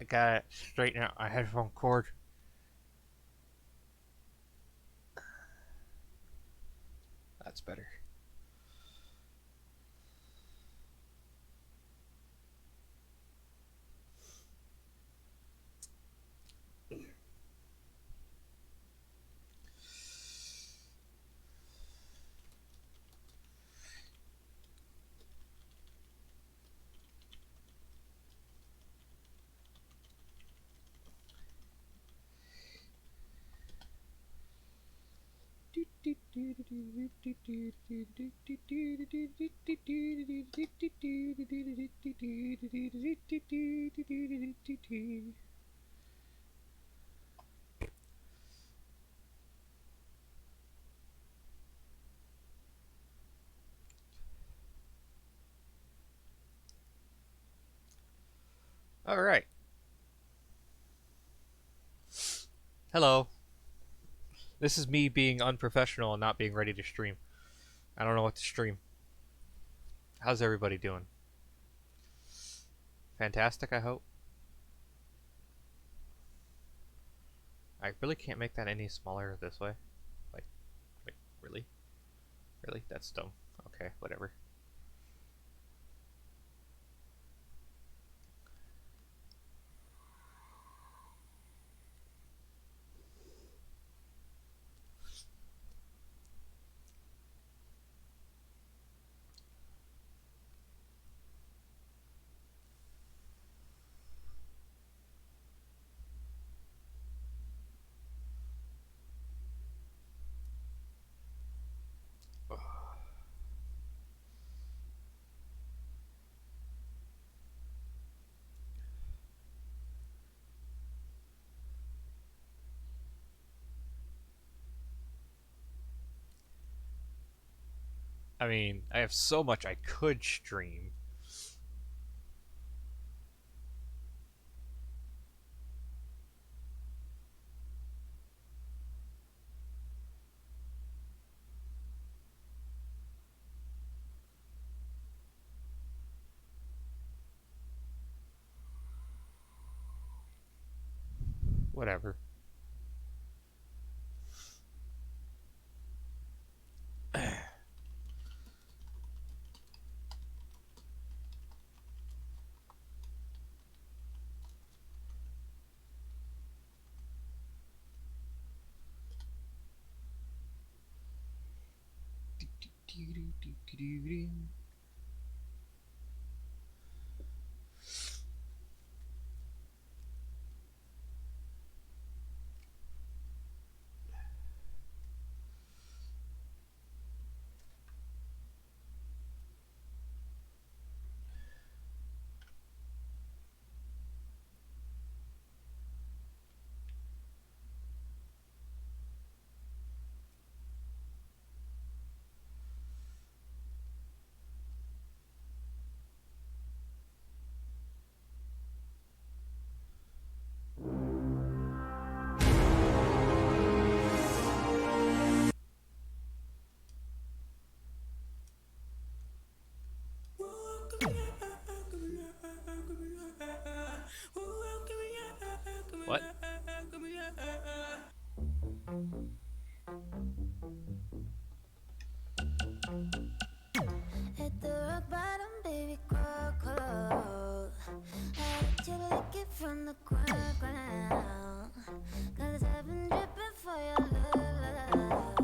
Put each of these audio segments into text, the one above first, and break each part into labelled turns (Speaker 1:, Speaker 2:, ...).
Speaker 1: gotta straighten out my headphone cord. That's better. All right. Hello. This is me being unprofessional and not being ready to stream. I don't know what to stream. How's everybody doing? Fantastic, I hope. I really can't make that any smaller this way. Like, like really? Really? That's dumb. Okay, whatever. I mean, I have so much I could stream. Whatever. What?
Speaker 2: Hit the rock bottom, baby, cold. I let you lick it from the ground. Cause I've been dripping for your love.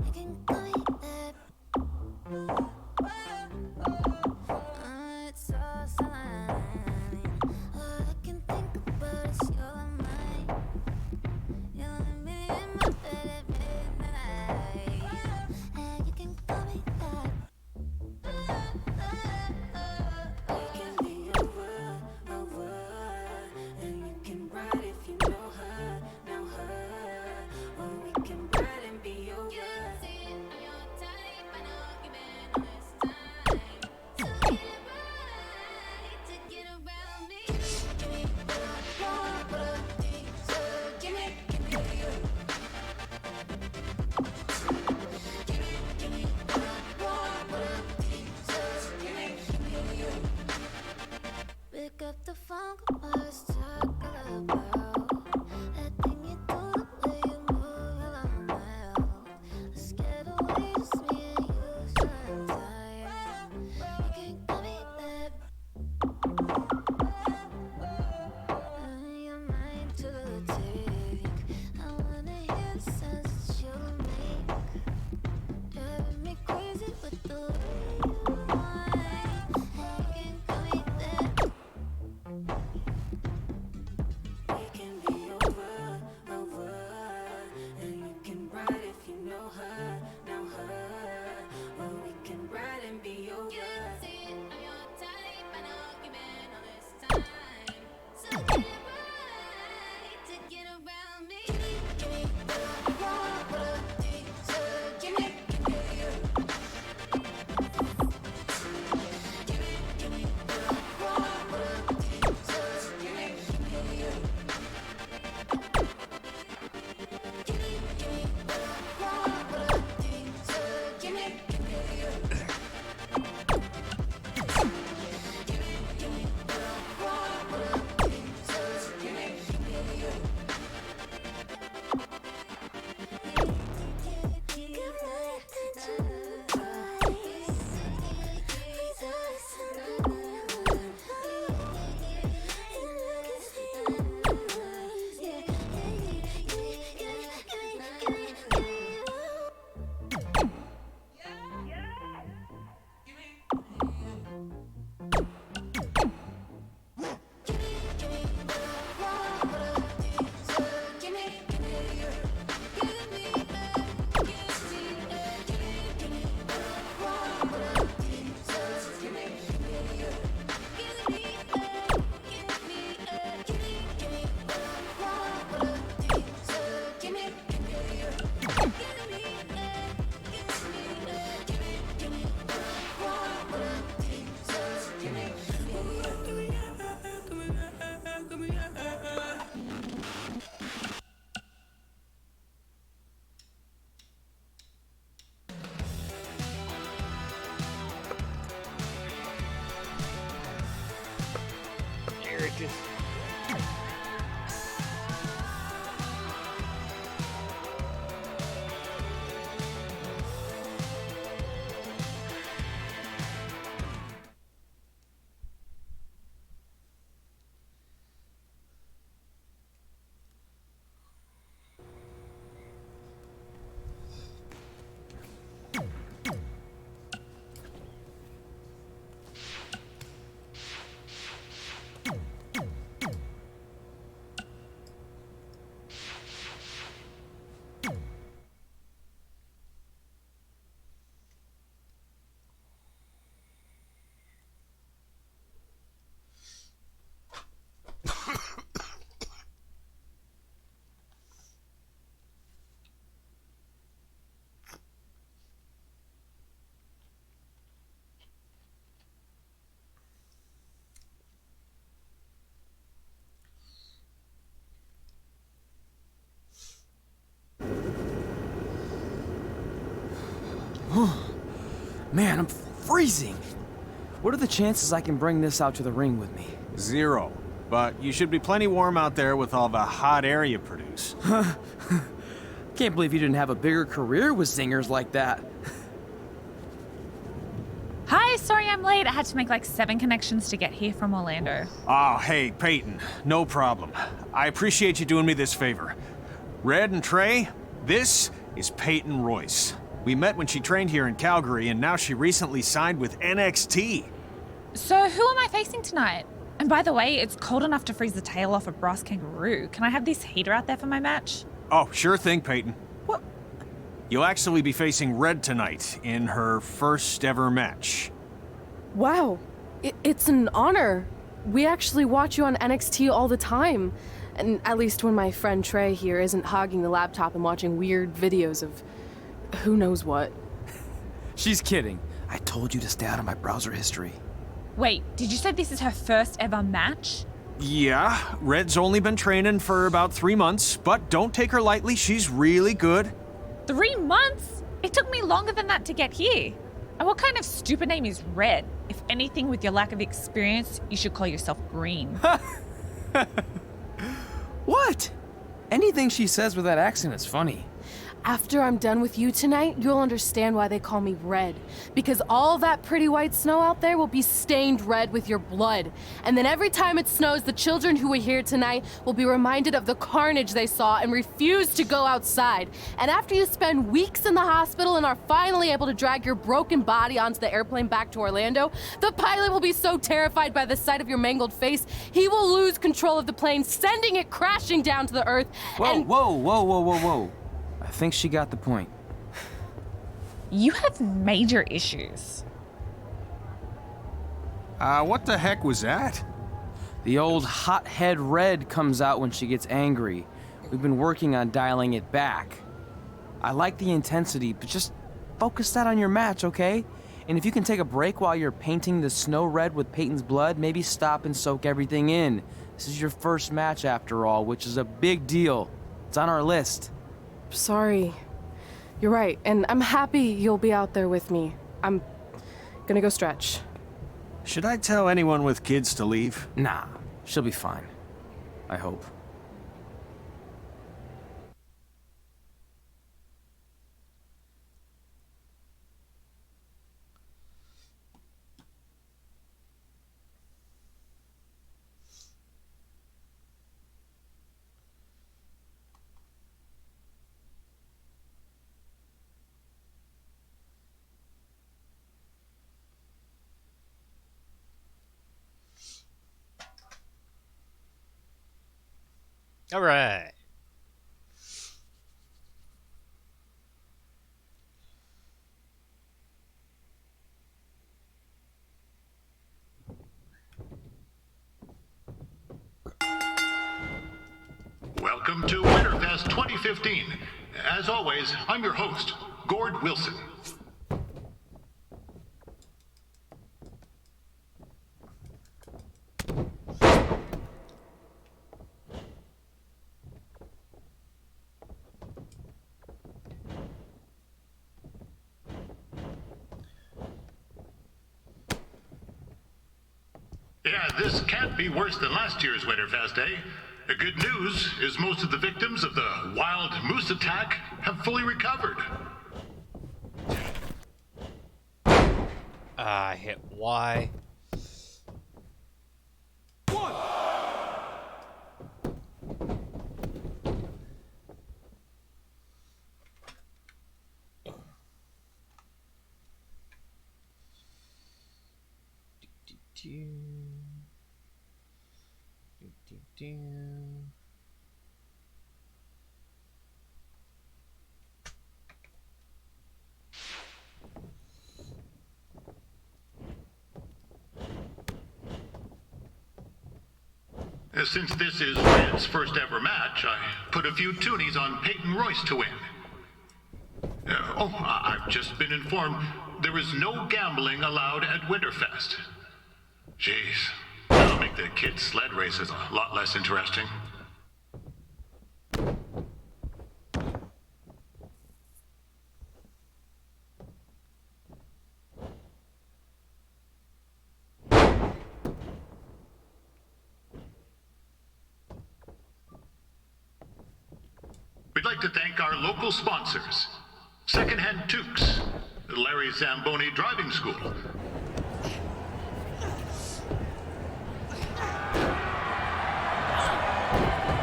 Speaker 2: You can call me that. It's all sign. All I can think about is your
Speaker 1: bitches.
Speaker 3: Man, I'm freezing. What are the chances I can bring this out to the ring with me?
Speaker 4: 0. But you should be plenty warm out there with all the hot air you produce.
Speaker 3: Can't believe you didn't have a bigger career with zingers like that.
Speaker 5: Hi, sorry I'm late. I had to make like 7 connections to get here from Orlando.
Speaker 4: Oh, hey, Peyton. No problem. I appreciate you doing me this favor. Red and Trey, this is Peyton Royce. We met when she trained here in Calgary, and now she recently signed with NXT.
Speaker 5: So who am I facing tonight? And by the way, it's cold enough to freeze the tail off a brass kangaroo. Can I have this heater out there for my match?
Speaker 4: Oh, sure thing, Peyton.
Speaker 3: What?
Speaker 4: You'll actually be facing Red tonight in her first ever match.
Speaker 6: Wow, it's an honor. We actually watch you on NXT all the time. And at least when my friend Trey here isn't hogging the laptop and watching weird videos of who knows what.
Speaker 3: She's kidding. I told you to stay out of my browser history.
Speaker 5: Wait, did you say this is her first ever match?
Speaker 4: Yeah, Red's only been training for about 3 months, but don't take her lightly, she's really good.
Speaker 5: 3 months? It took me longer than that to get here. And what kind of stupid name is Red? If anything, with your lack of experience, you should call yourself Green.
Speaker 3: What? Anything she says with that accent is funny.
Speaker 6: After I'm done with you tonight, you'll understand why they call me Red. Because all that pretty white snow out there will be stained red with your blood. And then every time it snows, the children who were here tonight will be reminded of the carnage they saw and refuse to go outside. And after you spend weeks in the hospital and are finally able to drag your broken body onto the airplane back to Orlando, the pilot will be so terrified by the sight of your mangled face, he will lose control of the plane, sending it crashing down to the earth.
Speaker 3: Whoa. I think she got the point.
Speaker 5: You have major issues.
Speaker 4: What the heck was that?
Speaker 3: The old hothead Red comes out when she gets angry. We've been working on dialing it back. I like the intensity, but just focus that on your match, okay? And if you can take a break while you're painting the snow red with Peyton's blood, maybe stop and soak everything in. This is your first match after all, which is a big deal. It's on our list.
Speaker 6: Sorry. You're right, and I'm happy you'll be out there with me. I'm gonna go stretch.
Speaker 4: Should I tell anyone with kids to leave?
Speaker 3: Nah, she'll be fine. I hope.
Speaker 1: All right.
Speaker 7: Welcome to Winterfest 2015. As always, I'm your host, Gord Wilson. Yeah, this can't be worse than last year's Winterfest, eh? The good news is most of the victims of the wild moose attack have fully recovered.
Speaker 1: I hit Y.
Speaker 7: Since this is Red's first ever match, I put a few toonies on Peyton Royce to win. I've just been informed there is no gambling allowed at Winterfest. Jeez, that'll make the kids' sled races a lot less interesting. We'd like to thank our local sponsors, Secondhand Tukes, Larry Zamboni Driving School,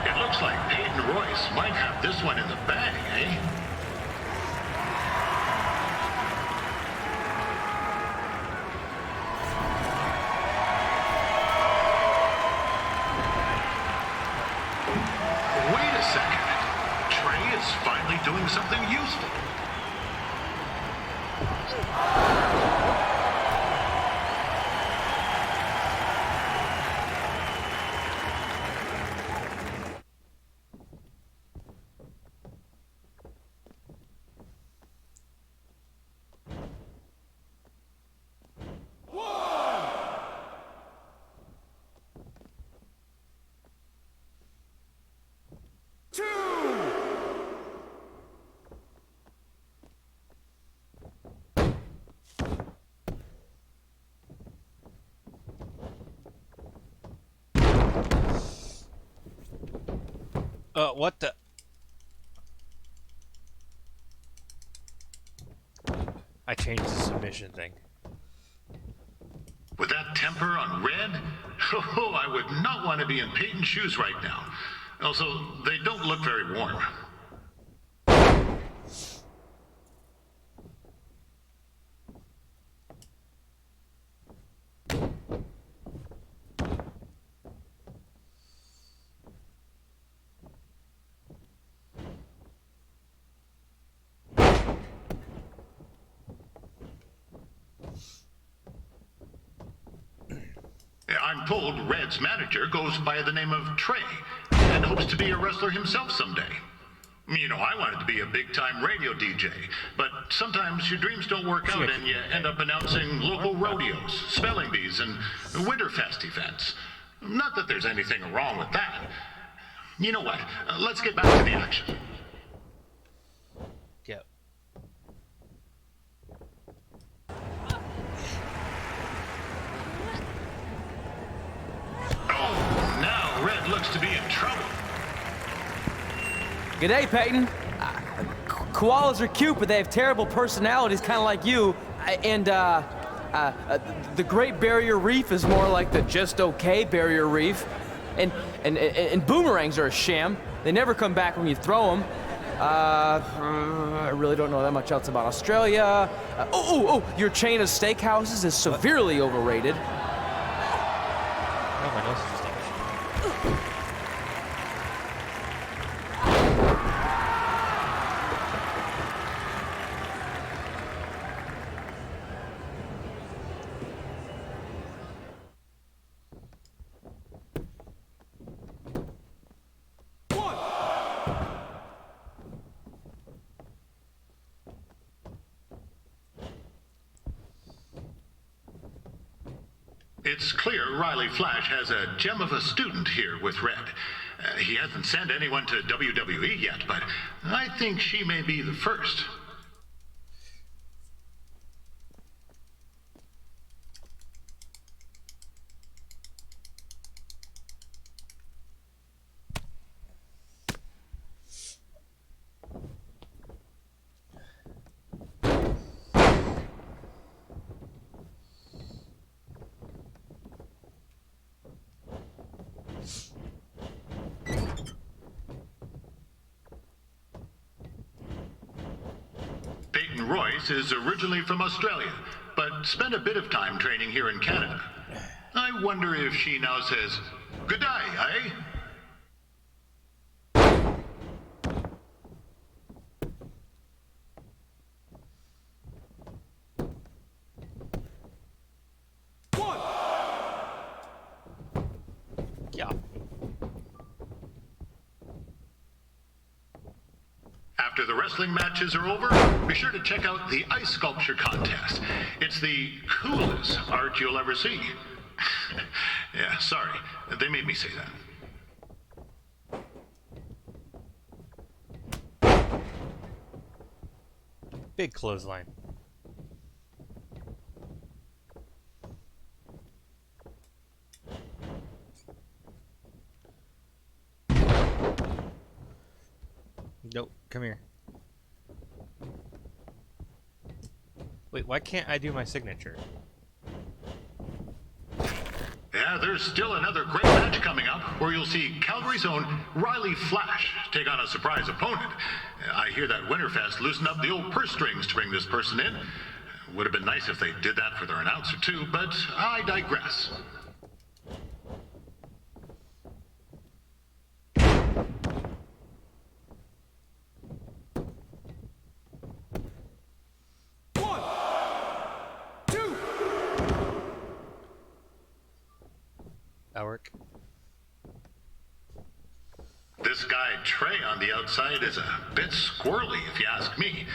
Speaker 7: it looks like Peyton Royce might have this one in the bag, eh? Wait a second. Trey is finally doing something useful.
Speaker 1: What the? I changed the submission thing.
Speaker 7: With that temper on Red, oh, I would not want to be in Peyton's shoes right now. Also, they don't look very warm. I'm told Red's manager goes by the name of Trey and hopes to be a wrestler himself someday. You know, I wanted to be a big-time radio DJ, but sometimes your dreams don't work out and you end up announcing local rodeos, spelling bees, and Winterfest events. Not that there's anything wrong with that. You know what? Let's get back to the action.
Speaker 1: Yep.
Speaker 7: Oh, now Red looks to be in trouble.
Speaker 3: G'day, Peyton. Koalas are cute, but they have terrible personalities, kind of like you. The Great Barrier Reef is more like the just okay Barrier Reef. And boomerangs are a sham. They never come back when you throw them. I really don't know that much else about Australia. Your chain of steakhouses is severely overrated.
Speaker 1: Oh, my nose is just itchy.
Speaker 7: It's clear Riley Flash has a gem of a student here with Red. He hasn't sent anyone to WWE yet, but I think she may be the first. Royce is originally from Australia, but spent a bit of time training here in Canada. I wonder if she now says, "Good day, eh?"
Speaker 1: Yeah.
Speaker 7: After the wrestling matches are over, be sure to check out the ice sculpture contest. It's the coolest art you'll ever see. Yeah, sorry. They made me say that.
Speaker 1: Big clothesline. Nope, come here. Wait, why can't I do my signature?
Speaker 7: Yeah, there's still another great match coming up where you'll see Calgary's own Riley Flash take on a surprise opponent. I hear that Winterfest loosened up the old purse strings to bring this person in. Would have been nice if they did that for their announcer too, but I digress.
Speaker 1: That work?
Speaker 7: This guy Trey on the outside is a bit squirrely, if you ask me.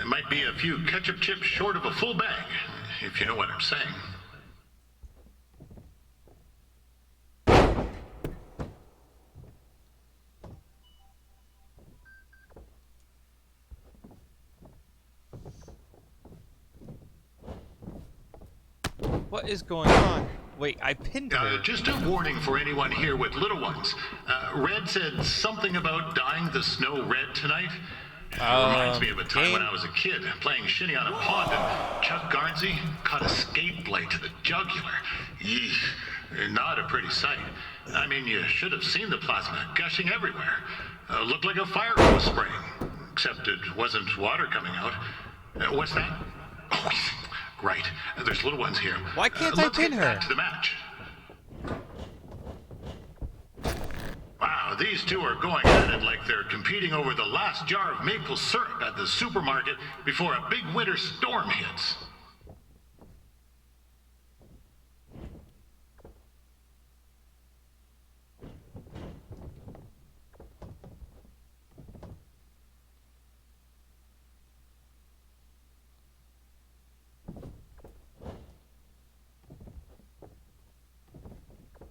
Speaker 7: Might be a few ketchup chips short of a full bag, if you know what I'm saying.
Speaker 1: What is going on? Wait, I pinned her.
Speaker 7: Just a warning for anyone here with little ones. Red said something about dyeing the snow red tonight. Reminds me of a time when I was a kid, playing shinny on a pond, and Chuck Garnsey caught a skate blade to the jugular. Eesh, not a pretty sight. I mean, you should have seen the plasma gushing everywhere. Looked like a fire was spraying, except it wasn't water coming out. What's that? Oh, right. There's little ones here.
Speaker 1: Why can't I pin
Speaker 7: get
Speaker 1: her?
Speaker 7: back to the match. Wow, these two are going at it like they're competing over the last jar of maple syrup at the supermarket before a big winter storm hits.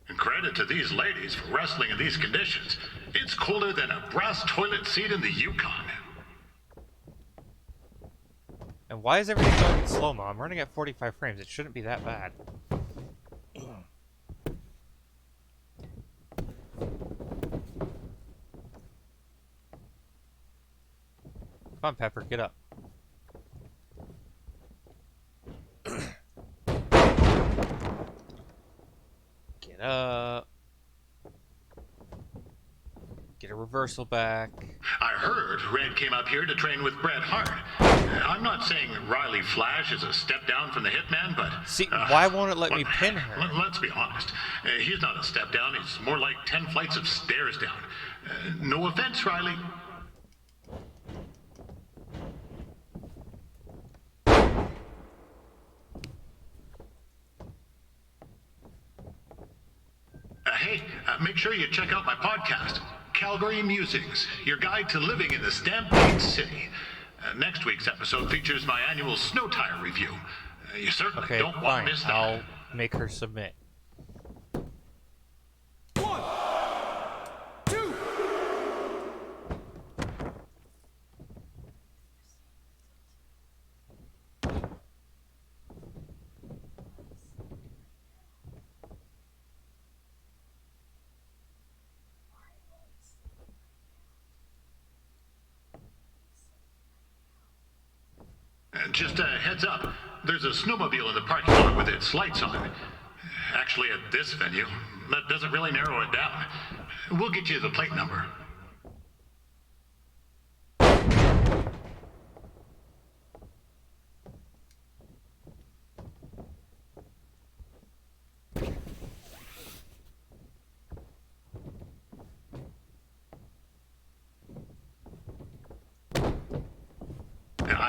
Speaker 7: And credit to these ladies for wrestling in these conditions. It's colder than a brass toilet seat in the Yukon.
Speaker 1: And why is everything going in slow-mo? I'm running at 45 frames. It shouldn't be that bad. Come on, Pepper, get up. Get up. Get a reversal back.
Speaker 7: I heard Red came up here to train with Bret Hart. I'm not saying Riley Flash is a step down from the Hitman, but...
Speaker 1: See, why won't it let me pin her?
Speaker 7: Let's be honest. He's not a step down. He's more like 10 flights of stairs down. No offense, Riley. Hey, make sure you check out my podcast, Calgary Musings, your guide to living in the Stampede City. Next week's episode features my annual snow tire review. You certainly
Speaker 1: Okay,
Speaker 7: don't want
Speaker 1: fine.
Speaker 7: to miss that.
Speaker 1: I'll make her submit.
Speaker 7: Just a heads up, there's a snowmobile in the parking lot with its lights on. Actually, at this venue, that doesn't really narrow it down. We'll get you the plate number.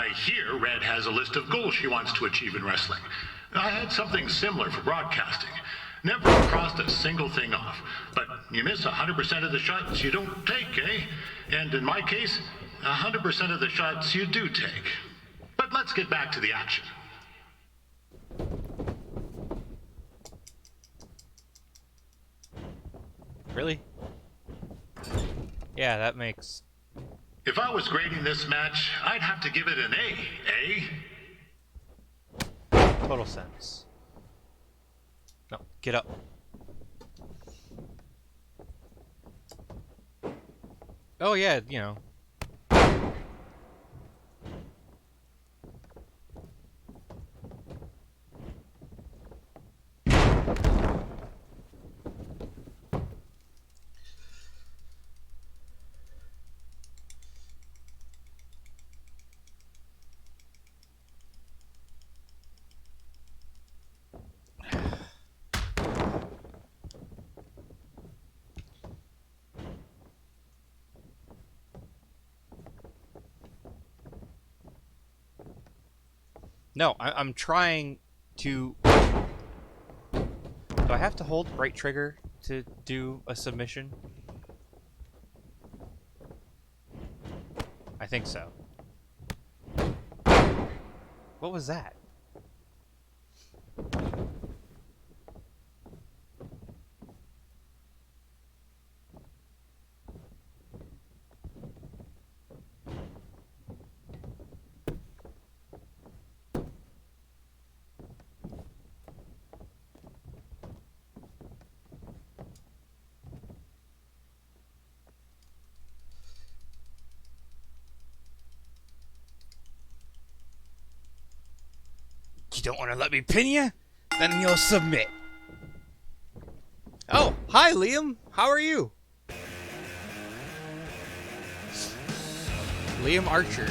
Speaker 7: I hear Red has a list of goals she wants to achieve in wrestling. I had something similar for broadcasting. Never crossed a single thing off. But you miss 100% of the shots you don't take, eh? And in my case, 100% of the shots you do take. But let's get back to the action.
Speaker 1: Really? Yeah, that makes...
Speaker 7: If I was grading this match, I'd have to give it an A, eh?
Speaker 1: total sense. No, get up. Oh yeah, you know. No, I'm trying to... Do I have to hold right trigger to do a submission? I think so. What was that? You don't want to let me pin you? Then you'll submit. Oh, hi Liam. How are you? Liam Archer.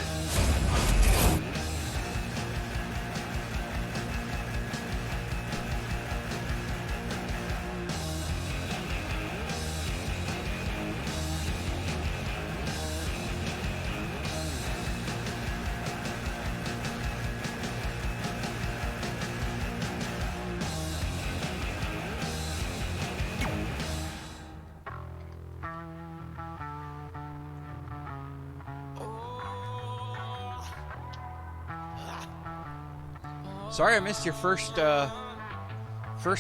Speaker 1: Sorry I missed your first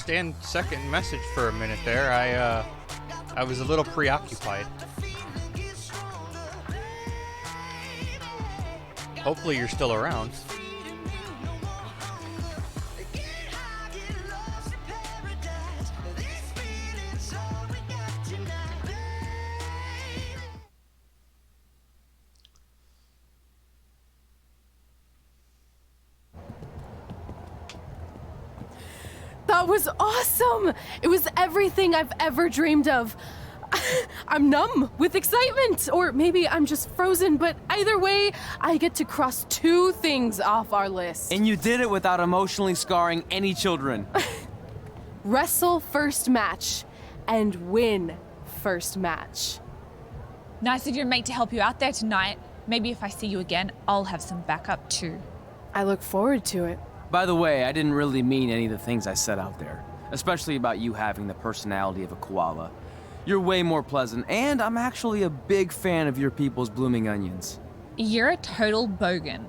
Speaker 1: and second message for a minute there. I was a little preoccupied. Hopefully you're still around.
Speaker 6: That was awesome! It was everything I've ever dreamed of. I'm numb with excitement, or maybe I'm just frozen, but either way, I get to cross 2 things off our list.
Speaker 3: And you did it without emotionally scarring any children.
Speaker 6: Wrestle first match and win first match.
Speaker 5: Nice of your mate to help you out there tonight. Maybe if I see you again, I'll have some backup too.
Speaker 6: I look forward to it.
Speaker 3: By the way, I didn't really mean any of the things I said out there, especially about you having the personality of a koala. You're way more pleasant, and I'm actually a big fan of your people's blooming onions.
Speaker 5: You're a total bogan.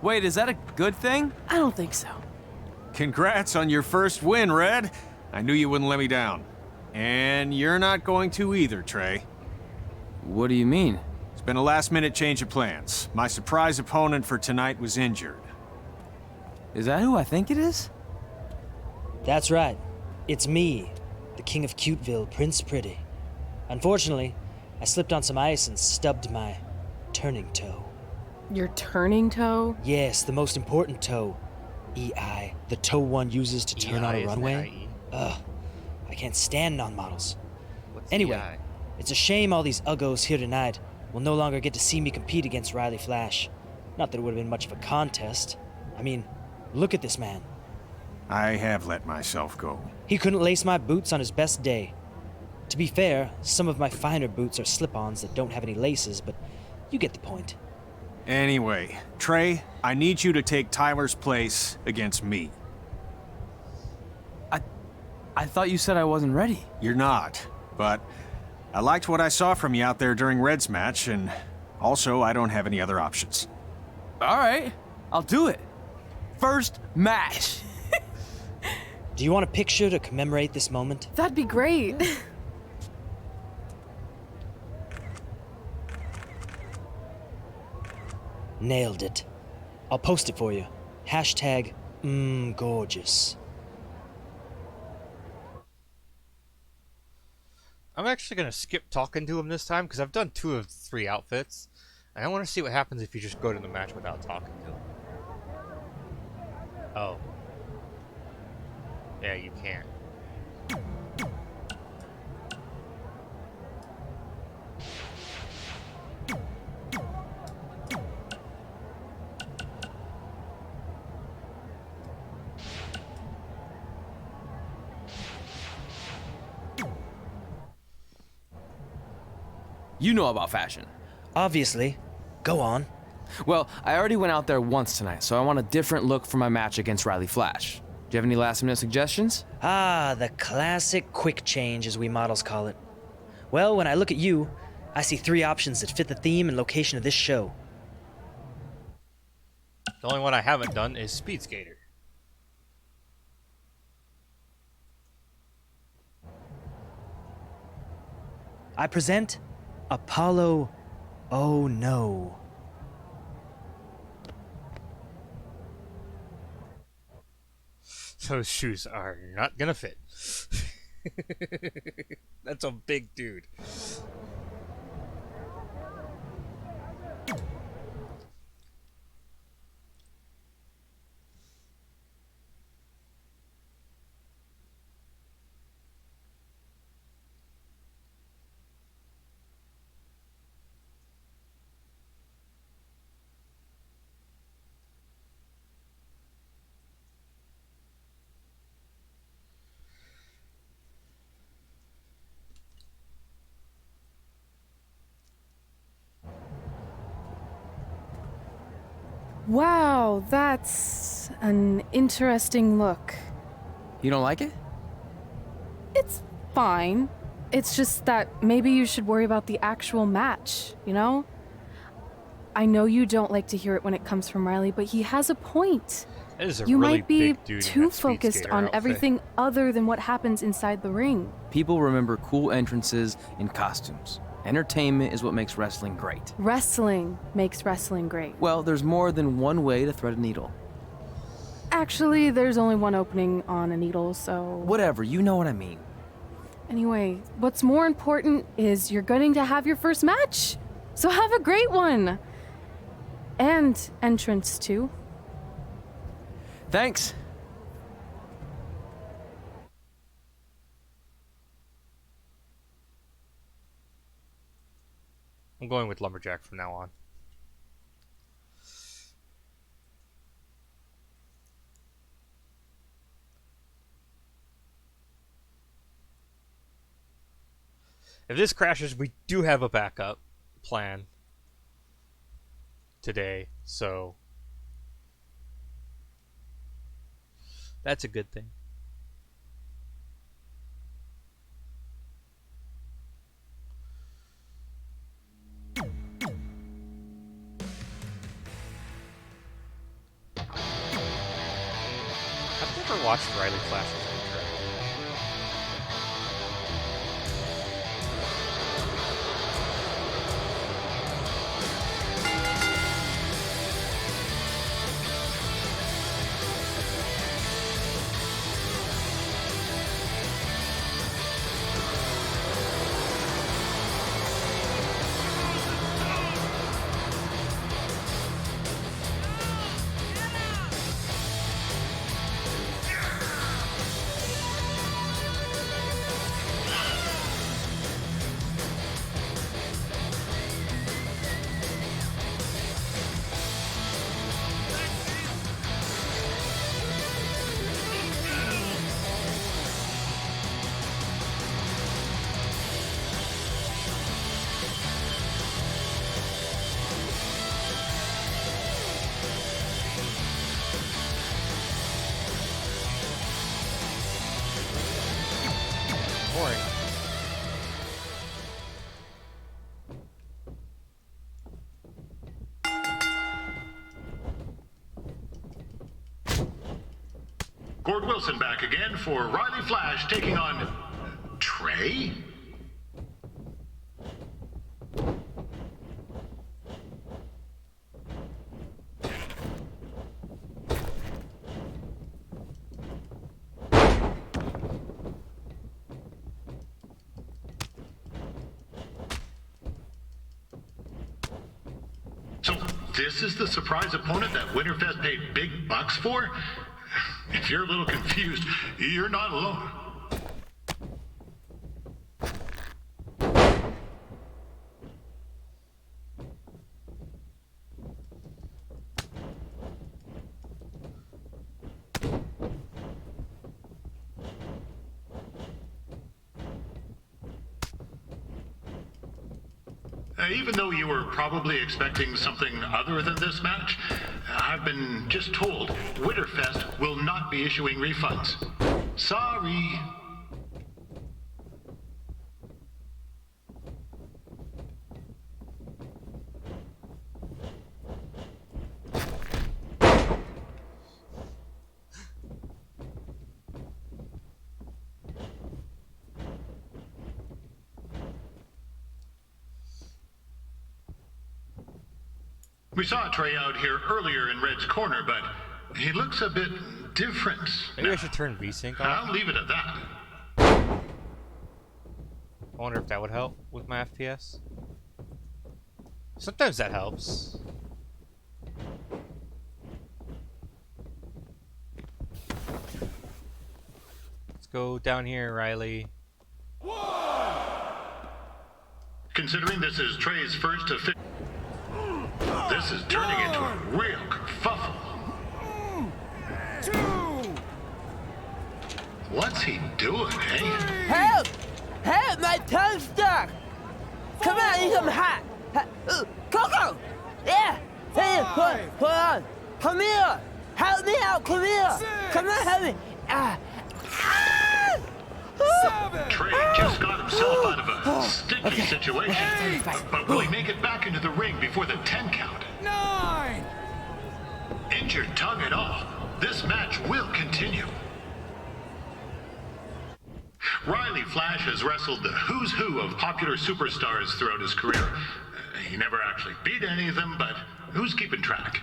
Speaker 3: Wait, is that a good thing?
Speaker 6: I don't think so.
Speaker 4: Congrats on your first win, Red. I knew you wouldn't let me down. And you're not going to either, Trey.
Speaker 3: What do you mean?
Speaker 4: It's been a last-minute change of plans. My surprise opponent for tonight was injured.
Speaker 3: Is that who I think it is?
Speaker 8: That's right. It's me, the King of Cuteville, Prince Pretty. Unfortunately, I slipped on some ice and stubbed my turning toe.
Speaker 6: Your turning toe?
Speaker 8: Yes, the most important toe. EI, the toe one uses to turn on a runway. Ugh, I can't stand non-models. Anyway, it's a shame all these uggos here tonight will no longer get to see me compete against Riley Flash. Not that it would have been much of a contest. I mean, look at this man.
Speaker 4: I have let myself go.
Speaker 8: He couldn't lace my boots on his best day. To be fair, some of my finer boots are slip-ons that don't have any laces, but you get the point.
Speaker 4: Anyway, Trey, I need you to take Tyler's place against me.
Speaker 3: I thought you said I wasn't ready.
Speaker 4: You're not, but I liked what I saw from you out there during Red's match, and also I don't have any other options.
Speaker 3: All right, I'll do it. First match.
Speaker 8: Do you want a picture to commemorate this moment?
Speaker 6: That'd be great.
Speaker 8: Nailed it. I'll post it for you. Hashtag gorgeous.
Speaker 1: I'm actually gonna skip talking to him this time because I've done 2 of 3 outfits, and I want to see what happens if you just go to the match without talking to him. Oh. Yeah, you can't.
Speaker 3: You know about fashion.
Speaker 8: Obviously. Go on.
Speaker 3: Well, I already went out there once tonight, so I want a different look for my match against Riley Flash. Do you have any last-minute suggestions?
Speaker 8: Ah, the classic quick change, as we models call it. Well, when I look at you, I see 3 options that fit the theme and location of this show.
Speaker 1: The only one I haven't done is Speed Skater.
Speaker 8: I present Apollo Oh No.
Speaker 1: Those shoes are not gonna fit. That's a big dude.
Speaker 6: Wow, that's an interesting look.
Speaker 3: You don't like it?
Speaker 6: It's fine. It's just that maybe you should worry about the actual match, you know? I know you don't like to hear it when it comes from Riley, but he has a point.
Speaker 1: That is a
Speaker 6: You
Speaker 1: really
Speaker 6: might be
Speaker 1: big dude in
Speaker 6: too
Speaker 1: that Speed
Speaker 6: focused
Speaker 1: Skater
Speaker 6: on
Speaker 1: outfit.
Speaker 6: everything other than what happens inside the ring.
Speaker 3: People remember cool entrances and costumes. Entertainment is what makes wrestling great.
Speaker 6: Wrestling makes wrestling great.
Speaker 3: Well, there's more than one way to thread a needle.
Speaker 6: Actually, there's only one opening on a needle, so...
Speaker 3: Whatever, you know what I mean.
Speaker 6: Anyway, what's more important is you're going to have your first match. So have a great one. And entrance, too.
Speaker 3: Thanks.
Speaker 1: I'm going with Lumberjack from now on. If this crashes, we do have a backup plan today, so that's a good thing. I've never watched Riley Flash's intro. worry.
Speaker 7: Gord Wilson back again for Riley Flash taking on Trey? So this is the surprise opponent that Winterfest paid big bucks for? If you're a little confused, you're not alone. Even though you were probably expecting something other than this match, I've been just told Winterfest will not be issuing refunds. Sorry. We saw Trey out here earlier in Red's corner, but he looks a bit different.
Speaker 1: Maybe I
Speaker 7: now.
Speaker 1: should turn VSync on.
Speaker 7: I'll leave it at that.
Speaker 1: I wonder if that would help with my FPS. Sometimes that helps. Let's go down here, Riley.
Speaker 7: Considering this is Trey's first official, this is turning into a real kerfuffle. What's he doing, eh?
Speaker 9: Help! Help! My tongue's stuck! Come on, I need some hot! Coco! Yeah! Hey, hold on! Come here! Help me out! Come here! Come on, help me!
Speaker 7: Trey just got himself out of a sticky situation. But will he make it back into the ring before the 10 count?
Speaker 4: 9!
Speaker 7: Injured tongue and all, this match will continue. Riley Flash has wrestled the who's who of popular superstars throughout his career. He never actually beat any of them, but who's keeping track?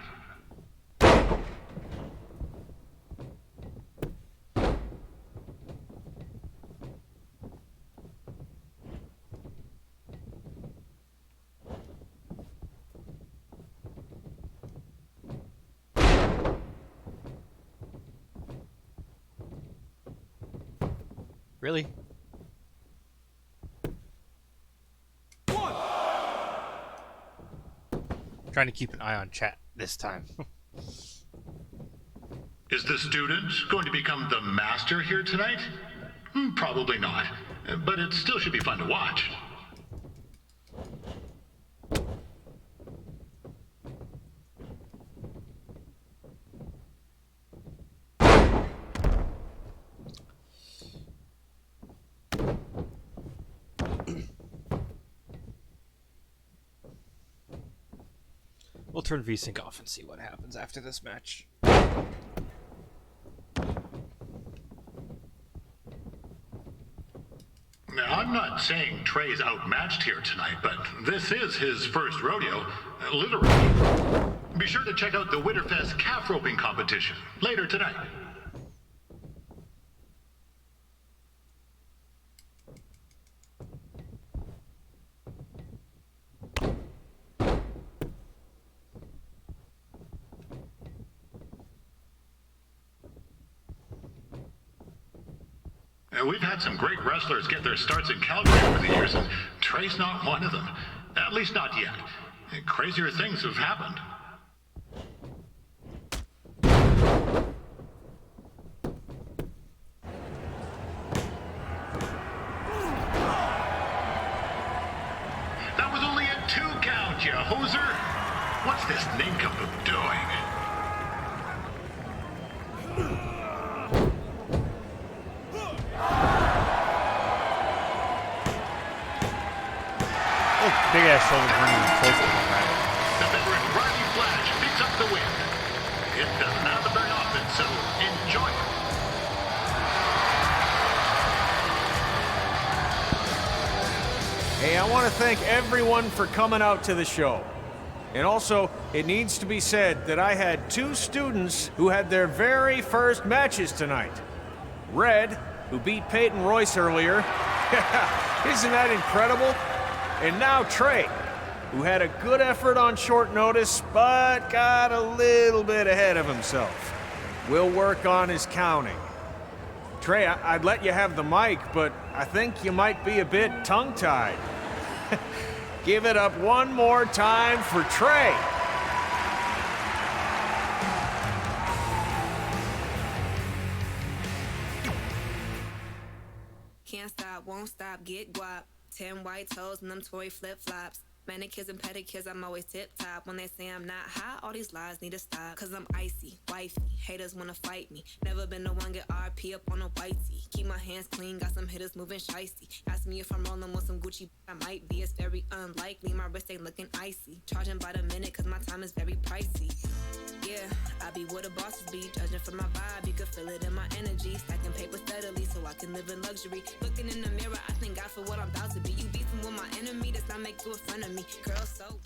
Speaker 1: Really? Trying to keep an eye on chat this time.
Speaker 7: Is the student going to become the master here tonight? Probably not, but it still should be fun to watch.
Speaker 1: We'll turn VSync off and see what happens after this match.
Speaker 7: Now, I'm not saying Trey's outmatched here tonight, but this is his first rodeo, literally. Be sure to check out the Winterfest calf roping competition later tonight. We've had some great wrestlers get their starts in Calgary over the years, and Trey's not one of them. At least not yet. Crazier things have happened. That was only a 2 count, you hoser! What's this nincompoop doing?
Speaker 1: Yeah, shoulder green close to the back.
Speaker 7: The veteran Riley Flash picks up the win. It doesn't happen very often, so enjoy it.
Speaker 4: Hey, I want to thank everyone for coming out to the show. And also, it needs to be said that I had 2 students who had their very first matches tonight. Red, who beat Peyton Royce earlier. Isn't that incredible? And now Trey, who had a good effort on short notice, but got a little bit ahead of himself. We'll work on his counting. Trey, I'd let you have the mic, but I think you might be a bit tongue-tied. Give it up one more time for Trey.
Speaker 10: Can't stop, won't stop, get guap. 10 white toes and them toy flip-flops. Manicures and pedicures, I'm always tip-top. When they say I'm not hot, all these lies need to stop. Cause I'm icy, wifey, haters wanna fight me. Never been the one get RP up on a whitey. Keep my hands clean, got some hitters moving shicey. Ask me if I'm rolling with some Gucci, I might be. It's very unlikely, my wrist ain't looking icy. Charging by the minute cause my time is very pricey. Yeah, I be where the bosses be. Judging from my vibe, you can feel it in my energy. Stacking paper steadily so I can live in luxury. Looking in the mirror, I thank God for what I'm about to be. You beefing with my enemy, does not make you a friend of me. Girl, so...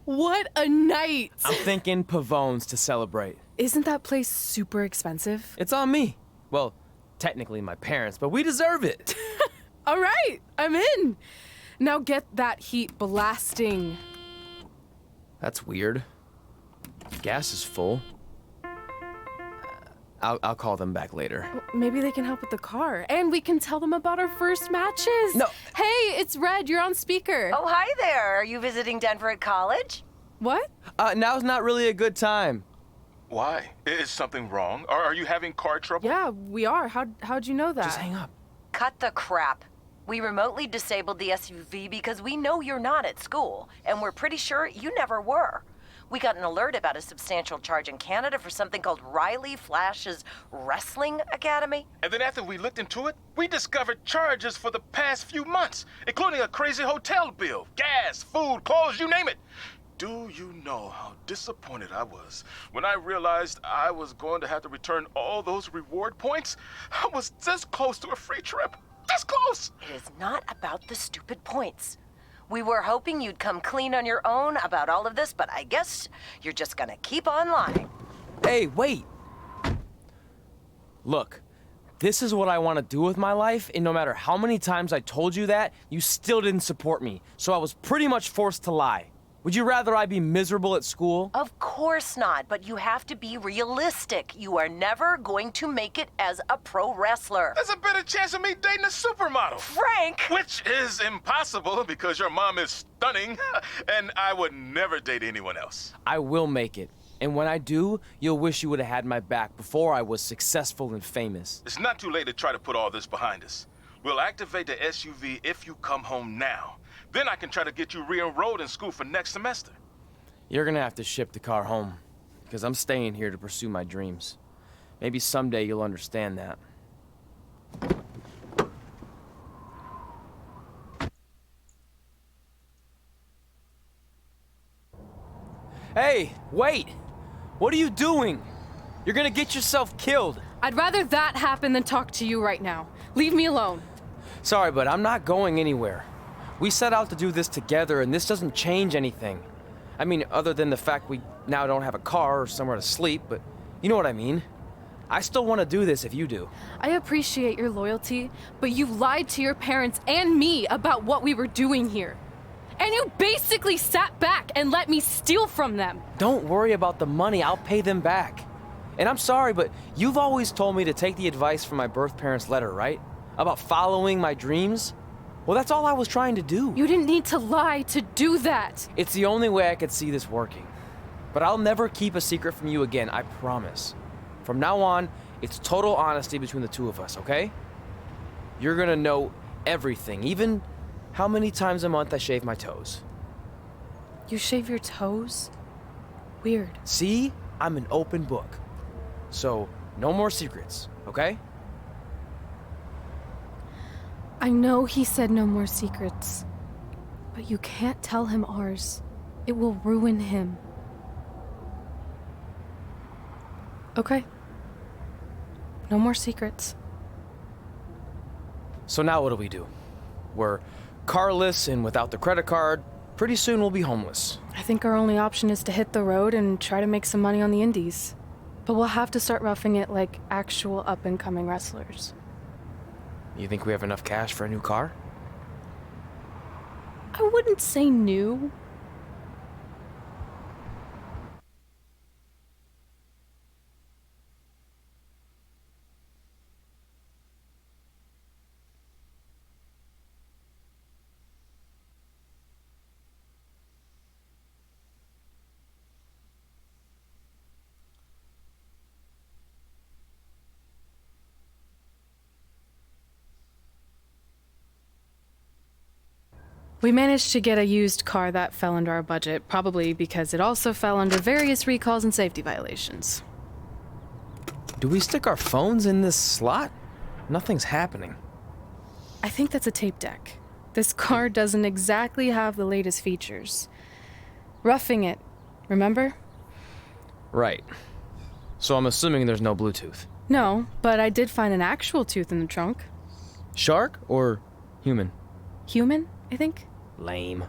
Speaker 6: What a night!
Speaker 3: I'm thinking Pavone's to celebrate.
Speaker 6: Isn't that place super expensive?
Speaker 3: It's on me. Well, technically my parents, but we deserve it.
Speaker 6: All right, I'm in. Now get that heat blasting.
Speaker 3: That's weird. Gas is full. I'll call them back later.
Speaker 6: Maybe they can help with the car. And we can tell them about our first matches.
Speaker 3: No.
Speaker 6: Hey, it's Red. You're on speaker.
Speaker 11: Oh, hi there. Are you visiting Denver at college?
Speaker 6: What?
Speaker 3: Now's not really a good time.
Speaker 12: Why? Is something wrong? Are you having car trouble?
Speaker 6: Yeah, we are. How'd you know that?
Speaker 3: Just hang up.
Speaker 11: Cut the crap. We remotely disabled the SUV because we know you're not at school, and we're pretty sure you never were. We got an alert about a substantial charge in Canada for something called Riley Flash's Wrestling Academy.
Speaker 12: And then after we looked into it, we discovered charges for the past few months, including a crazy hotel bill, gas, food, clothes, you name it. Do you know how disappointed I was when I realized I was going to have to return all those reward points? I was this close to a free trip. This close!
Speaker 11: It is not about the stupid points. We were hoping you'd come clean on your own about all of this, but I guess you're just gonna keep on lying.
Speaker 3: Hey, wait! Look, this is what I want to do with my life, and no matter how many times I told you that, you still didn't support me, so I was pretty much forced to lie. Would you rather I be miserable at school?
Speaker 11: Of course not, but you have to be realistic. You are never going to make it as a pro wrestler.
Speaker 12: There's a better chance of me dating a supermodel.
Speaker 11: Frank!
Speaker 12: Which is impossible because your mom is stunning, and I would never date anyone else.
Speaker 3: I will make it. And when I do, you'll wish you would have had my back before I was successful and famous.
Speaker 12: It's not too late to try to put all this behind us. We'll activate the SUV if you come home now. Then I can try to get you re-enrolled in school for next semester.
Speaker 3: You're gonna have to ship the car home, because I'm staying here to pursue my dreams. Maybe someday you'll understand that. Hey, wait! What are you doing? You're gonna get yourself killed.
Speaker 6: I'd rather that happen than talk to you right now. Leave me alone.
Speaker 3: Sorry, but I'm not going anywhere. We set out to do this together, and this doesn't change anything. I mean, other than the fact we now don't have a car or somewhere to sleep, but you know what I mean. I still want to do this if you do.
Speaker 6: I appreciate your loyalty, but you lied to your parents and me about what we were doing here. And you basically sat back and let me steal from them.
Speaker 3: Don't worry about the money, I'll pay them back. And I'm sorry, but you've always told me to take the advice from my birth parents' letter, right? About following my dreams? Well, that's all I was trying to do.
Speaker 6: You didn't need to lie to do that.
Speaker 3: It's the only way I could see this working. But I'll never keep a secret from you again, I promise. From now on, it's total honesty between the two of us, okay? You're gonna know everything, even how many times a month I shave my toes.
Speaker 6: You shave your toes? Weird.
Speaker 3: See? I'm an open book. So, No more secrets, okay?
Speaker 6: I know he said no more secrets, but you can't tell him ours. It will ruin him. Okay. No more secrets.
Speaker 3: So now what do? We're carless and without the credit card. Pretty soon we'll be homeless.
Speaker 6: I think our only option is to hit the road and try to make some money on the indies. But we'll have to start roughing it like actual up-and-coming wrestlers.
Speaker 3: You think we have enough cash for a new car?
Speaker 6: I wouldn't say new. We managed to get a used car that fell under our budget, probably because it also fell under various recalls and safety violations.
Speaker 3: Do we stick our phones in this slot? Nothing's happening.
Speaker 6: I think that's a tape deck. This car doesn't exactly have the latest features. Roughing it, remember?
Speaker 3: Right. So I'm assuming there's no Bluetooth.
Speaker 6: No, but I did find an actual tooth in the trunk.
Speaker 3: Shark or human?
Speaker 6: Human, I think.
Speaker 3: Lame.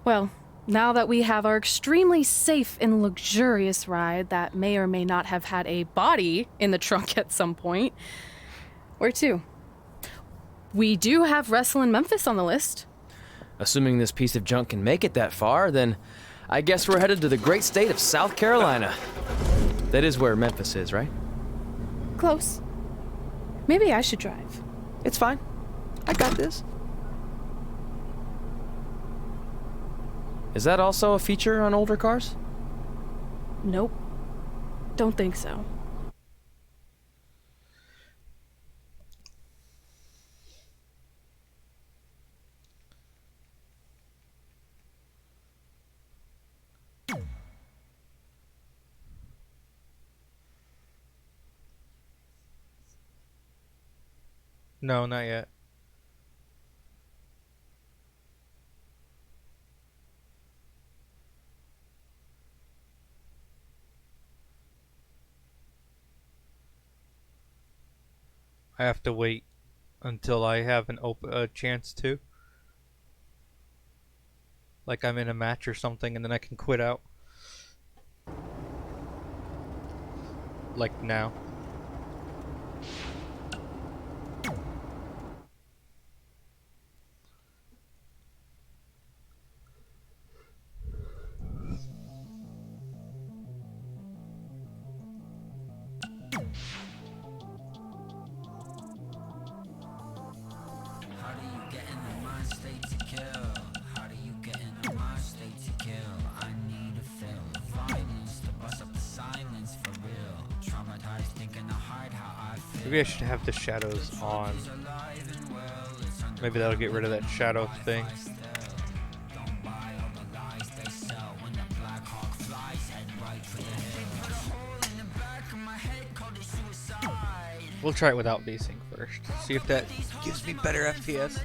Speaker 6: Well, now that we have our extremely safe and luxurious ride that may or may not have had a body in the trunk at some point, where to? We do have Wrestle in Memphis on the list.
Speaker 3: Assuming this piece of junk can make it that far, then I guess we're headed to the great state of South Carolina. That is where Memphis is, right?
Speaker 6: Close. Maybe I should drive.
Speaker 3: It's fine. I got this. Is that also a feature on older cars?
Speaker 6: Nope. Don't think so.
Speaker 1: No, not yet. I have to wait until I have a chance to. Like I'm in a match or something and then I can quit out. Like now. Maybe I should have the shadows on. Maybe that'll get rid of that shadow thing. We'll try it without basing first. See if that gives me better FPS.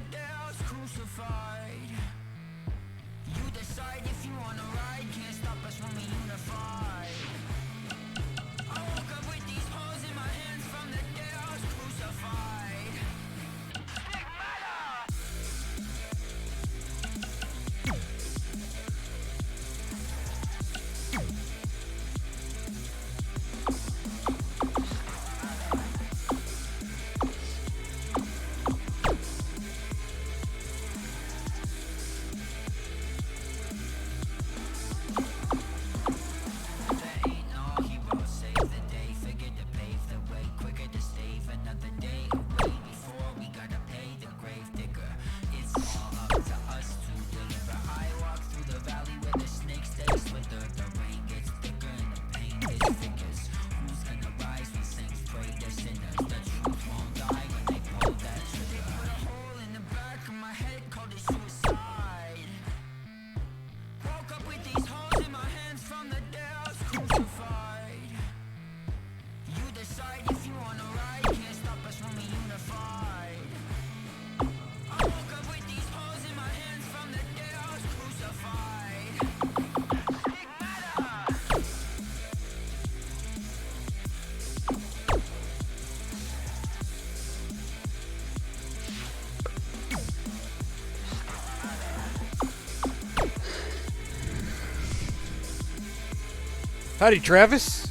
Speaker 1: Howdy, Travis.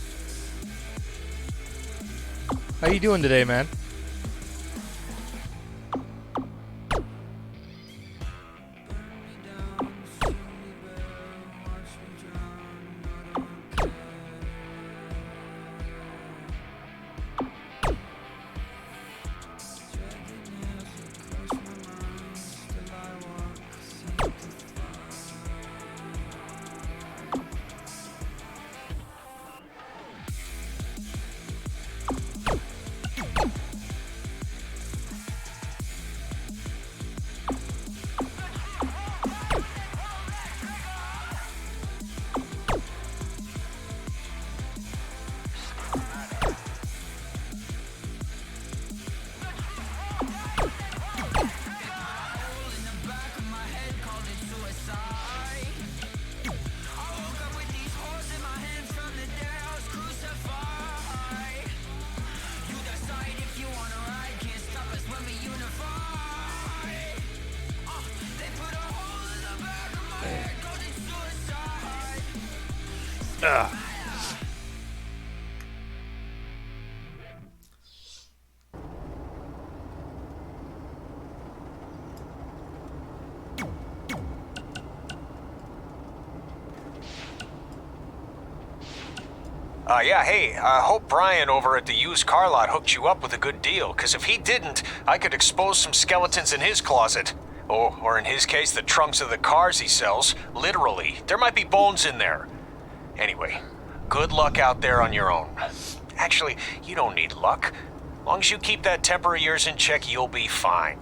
Speaker 1: How you doing today, man?
Speaker 4: Yeah, hey, I hope Brian over at the used car lot hooked you up with a good deal, because if he didn't, I could expose some skeletons in his closet. Or in his case, the trunks of the cars he sells. Literally. There might be bones in there. Anyway, good luck out there on your own. Actually, you don't need luck. As long as you keep that temper of yours in check, you'll be fine.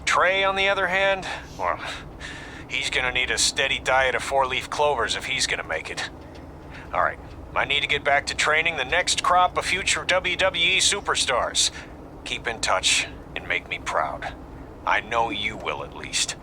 Speaker 4: Trey, on the other hand, well, he's gonna need a steady diet of 4-leaf clovers if he's gonna make it. All right. I need to get back to training the next crop of future WWE superstars. Keep in touch and make me proud. I know you will, at least.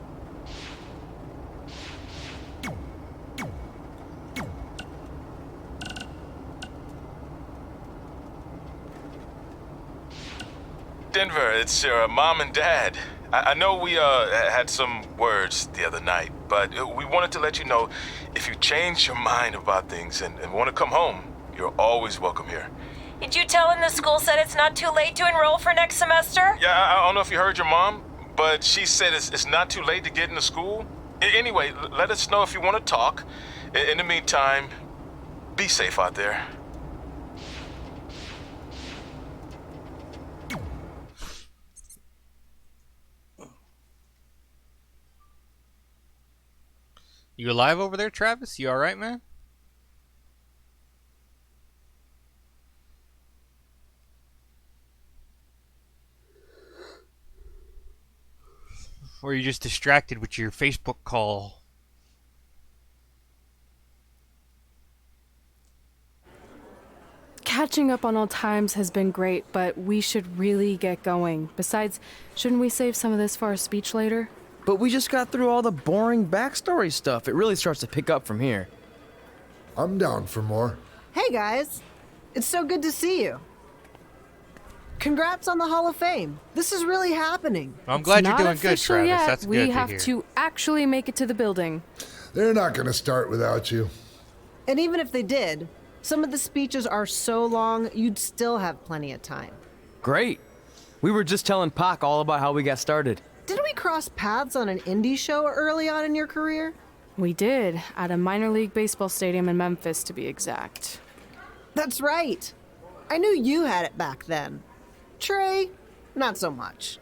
Speaker 12: Denver, it's your mom and dad. I know we had some words the other night, but we wanted to let you know if you change your mind about things and want to come home, you're always welcome here.
Speaker 11: Did you tell him the school said it's not too late to enroll for next semester?
Speaker 12: Yeah, I don't know if you heard your mom, but she said it's not too late to get into school. Anyway, let us know if you want to talk. In the meantime, be safe out there.
Speaker 1: You alive over there, Travis? You alright, man? Or are you just distracted with your Facebook call?
Speaker 6: Catching up on old times has been great, but we should really get going. Besides, shouldn't we save some of this for our speech later?
Speaker 3: But we just got through all the boring backstory stuff. It really starts to pick up from here.
Speaker 13: I'm down for more.
Speaker 14: Hey guys, it's so good to see you. Congrats on the Hall of Fame. This is really happening.
Speaker 1: I'm glad you're
Speaker 6: Not
Speaker 1: doing good,
Speaker 6: official
Speaker 1: Travis.
Speaker 6: yet.
Speaker 1: That's good
Speaker 6: We
Speaker 1: to
Speaker 6: have
Speaker 1: hear.
Speaker 6: to actually make it to the building.
Speaker 13: They're not going to start without you.
Speaker 14: And even if they did, some of the speeches are so long, you'd still have plenty of time.
Speaker 3: Great. We were just telling Pac all about how we got started.
Speaker 14: Didn't we cross paths on an indie show early on in your career?
Speaker 6: We did, at a minor league baseball stadium in Memphis, to be exact.
Speaker 14: That's right. I knew you had it back then. Trey, not so much.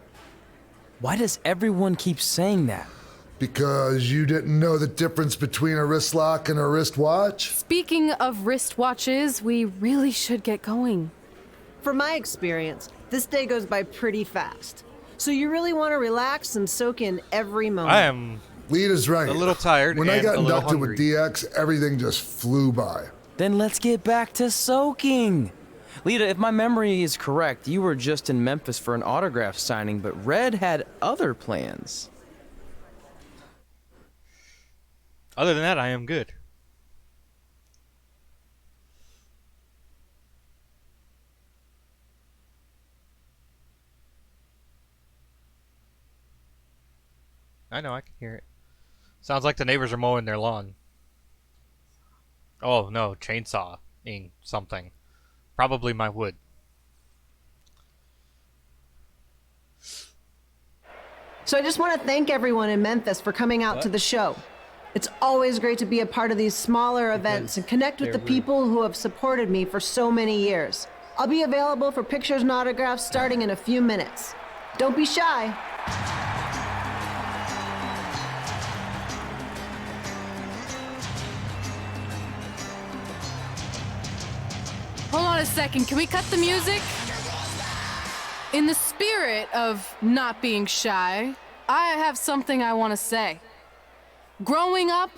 Speaker 3: Why does everyone keep saying that?
Speaker 13: Because you didn't know the difference between a wrist lock and a wristwatch?
Speaker 6: Speaking of wristwatches, we really should get going.
Speaker 14: From my experience, this day goes by pretty fast. So you really want to relax and soak in every moment.
Speaker 1: I am
Speaker 13: Lita's right.
Speaker 1: a little tired
Speaker 13: When I
Speaker 1: and
Speaker 13: got
Speaker 1: a little
Speaker 13: inducted with
Speaker 1: hungry.
Speaker 13: DX, everything just flew by.
Speaker 3: Then let's get back to soaking. Lita, if my memory is correct, you were just in Memphis for an autograph signing, but Red had other plans.
Speaker 1: Other than that, I am good. I know, I can hear it. Sounds like the neighbors are mowing their lawn. Oh no, chainsaw. something. Probably my wood.
Speaker 14: So I just want to thank everyone in Memphis for coming out to the show. It's always great to be a part of these smaller events and connect with the people who have supported me for so many years. I'll be available for pictures and autographs starting in a few minutes. Don't be shy.
Speaker 6: Hold on a second, can we cut the music? In the spirit of not being shy, I have something I want to say. Growing up,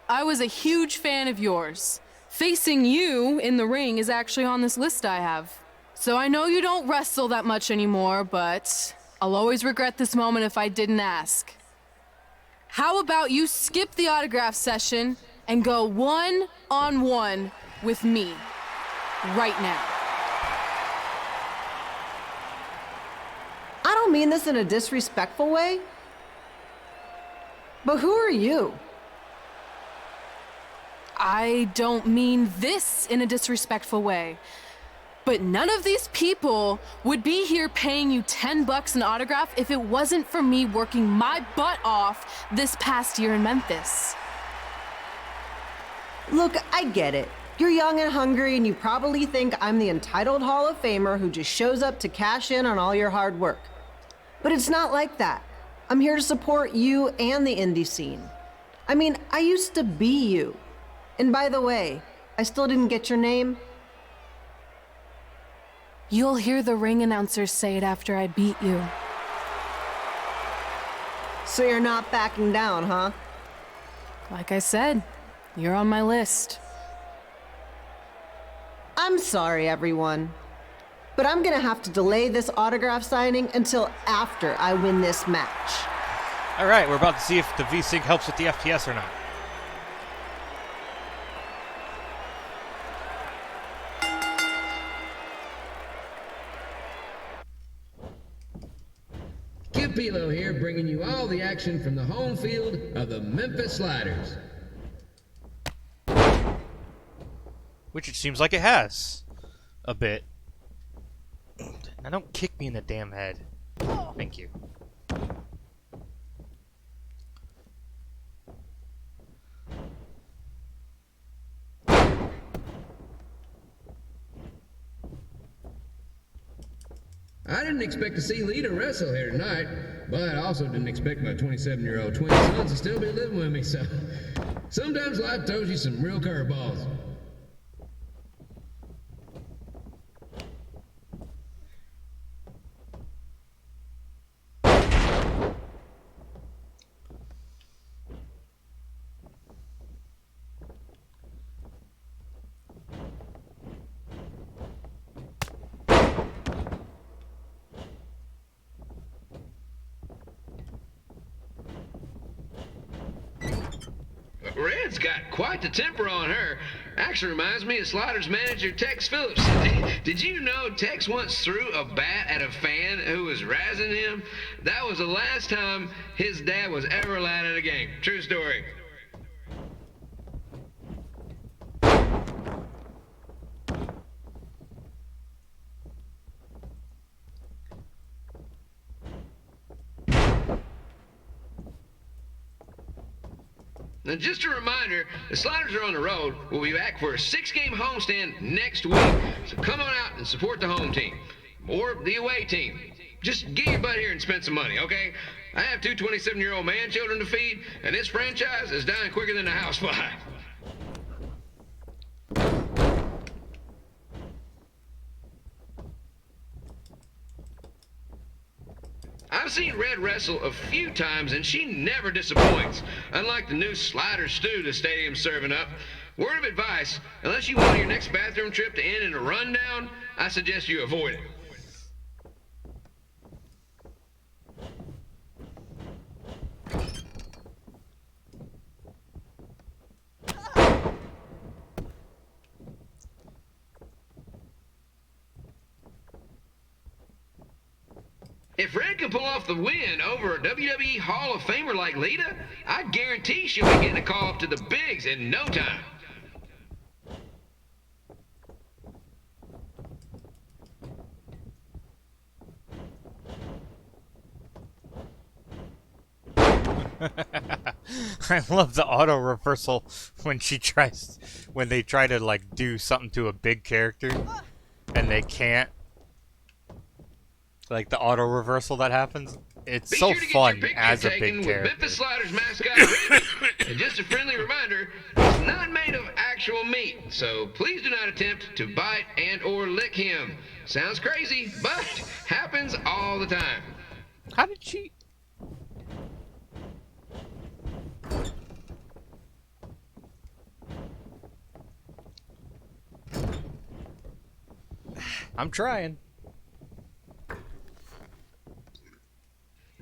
Speaker 6: I was a huge fan of yours. Facing you in the ring is actually on this list I have. So I know you don't wrestle that much anymore, but I'll always regret this moment if I didn't ask. How about you skip the autograph session and go one-on-one with me right now?
Speaker 14: I don't mean this in a disrespectful way, but who are you?
Speaker 6: I don't mean this in a disrespectful way, but none of these people would be here paying you $10 an autograph if it wasn't for me working my butt off this past year in Memphis.
Speaker 14: Look, I get it. You're young and hungry, and you probably think I'm the entitled Hall of Famer who just shows up to cash in on all your hard work. But it's not like that. I'm here to support you and the indie scene. I mean, I used to be you. And by the way, I still didn't get your name.
Speaker 6: You'll hear the ring announcer say it after I beat you.
Speaker 14: So you're not backing down, huh?
Speaker 6: Like I said, you're on my list.
Speaker 14: I'm sorry, everyone. But I'm gonna have to delay this autograph signing until after I win this match.
Speaker 1: Alright, we're about to see if the V-Sync helps with the FPS or not.
Speaker 15: Kid Pilo here, bringing you all the action from the home field of the Memphis Sliders.
Speaker 1: Which it seems like it has. A bit. Now don't kick me in the damn head. Thank you.
Speaker 15: I didn't expect to see Lita wrestle here tonight, but I also didn't expect my 27-year-old twin sons to still be living with me, so sometimes life throws you some real curveballs. Red's got quite the temper on her. Actually reminds me of Sliders manager Tex Phillips. Did you know Tex once threw a bat at a fan who was razzing him? That was the last time his dad was ever allowed at a game. True story. Now, just a reminder, the Sliders are on the road. We'll be back for a 6-game homestand next week. So come on out and support the home team. Or the away team. Just get your butt here and spend some money, okay? I have 2 27-year-old man-children to feed, and this franchise is dying quicker than a housefly. I've seen Red wrestle a few times, and she never disappoints. Unlike the new slider stew the stadium's serving up. Word of advice, unless you want your next bathroom trip to end in a rundown, I suggest you avoid it. If Red can pull off the win over a WWE Hall of Famer like Lita, I guarantee she'll be getting a call up to the bigs in no time.
Speaker 1: I love the auto reversal when they try to like do something to a big character and they can't. Like the auto reversal that happens. It's so fun as a big character.
Speaker 15: Memphis Sliders mascot Randy. And just a friendly reminder, it's not made of actual meat, so please do not attempt to bite and or lick him. Sounds crazy, but happens all the time.
Speaker 1: How did she? I'm trying.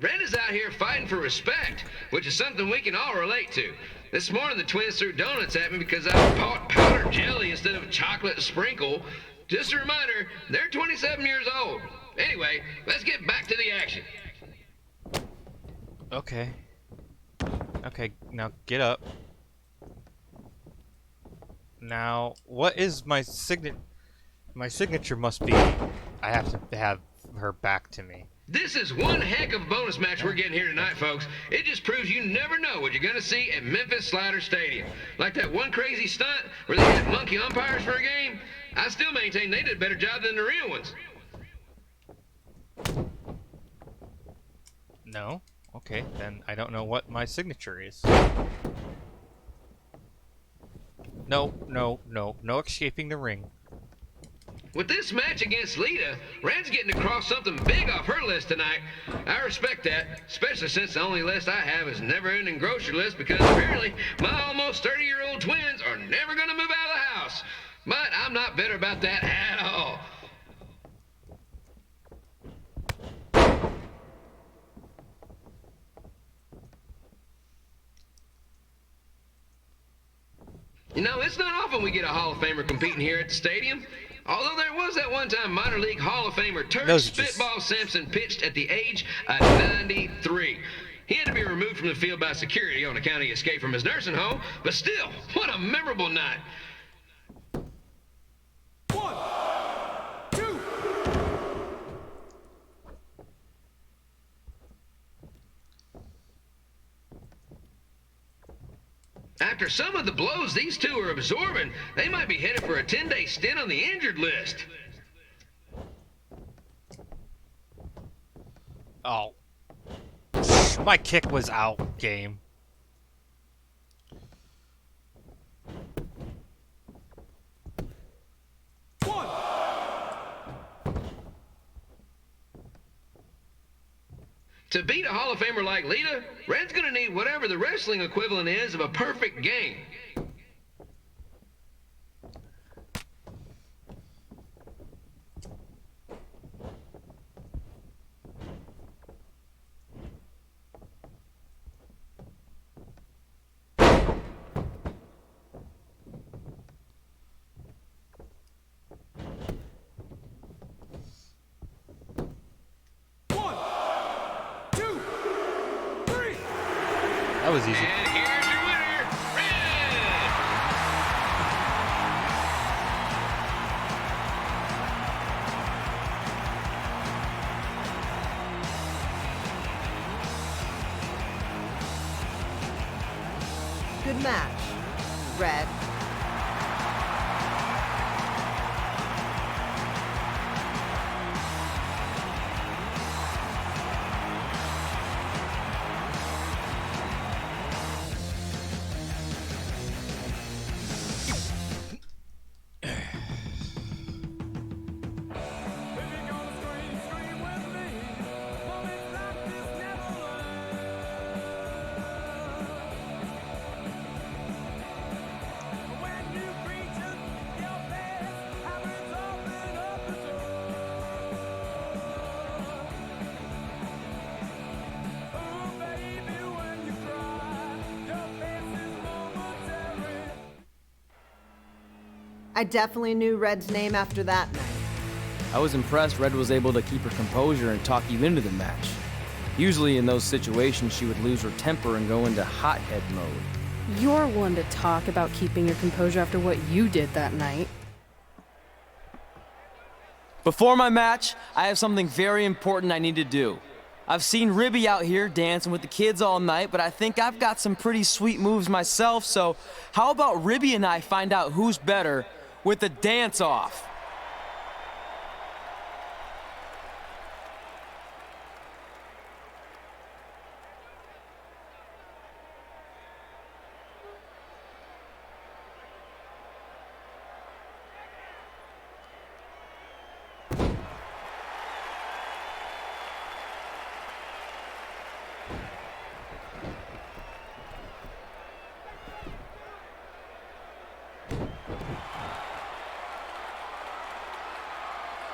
Speaker 15: Ren is out here fighting for respect, which is something we can all relate to. This morning the twins threw donuts at me because I bought powdered jelly instead of chocolate sprinkle. Just a reminder, they're 27 years old. Anyway, let's get back to the action.
Speaker 1: Okay. Okay, now get up. Now, what is my signature? My signature must be, I have to have her back to me.
Speaker 15: This is one heck of a bonus match we're getting here tonight, folks. It just proves you never know what you're going to see at Memphis Sliders Stadium. Like that one crazy stunt where they had monkey umpires for a game. I still maintain they did a better job than the real ones.
Speaker 1: No? Okay, then I don't know what my signature is. No, no, no. No escaping the ring.
Speaker 15: With this match against Lita, Ren's getting across something big off her list tonight. I respect that, especially since the only list I have is never-ending grocery list because apparently my almost 30-year-old twins are never going to move out of the house. But I'm not bitter about that at all. You know, it's not often we get a Hall of Famer competing here at the stadium. Although there was that one time minor league Hall of Famer Turk Spitball Simpson pitched at the age of 93. He had to be removed from the field by security on account he escaped from his nursing home, but still, what a memorable night.
Speaker 4: 1, 2.
Speaker 15: After some of the blows these two are absorbing, they might be headed for a 10-day stint on the injured list.
Speaker 1: Oh. My kick was out, game.
Speaker 15: To beat a Hall of Famer like Lita, Red's gonna need whatever the wrestling equivalent is of a perfect game.
Speaker 1: That was easy.
Speaker 15: And here's your winner,
Speaker 14: Red. Good match, Red. I definitely knew Red's name after that night.
Speaker 3: I was impressed Red was able to keep her composure and talk you into the match. Usually in those situations she would lose her temper and go into hothead mode.
Speaker 6: You're one to talk about keeping your composure after what you did that night.
Speaker 3: Before my match, I have something very important I need to do. I've seen Ribby out here dancing with the kids all night, but I think I've got some pretty sweet moves myself, so how about Ribby and I find out who's better with the dance-off?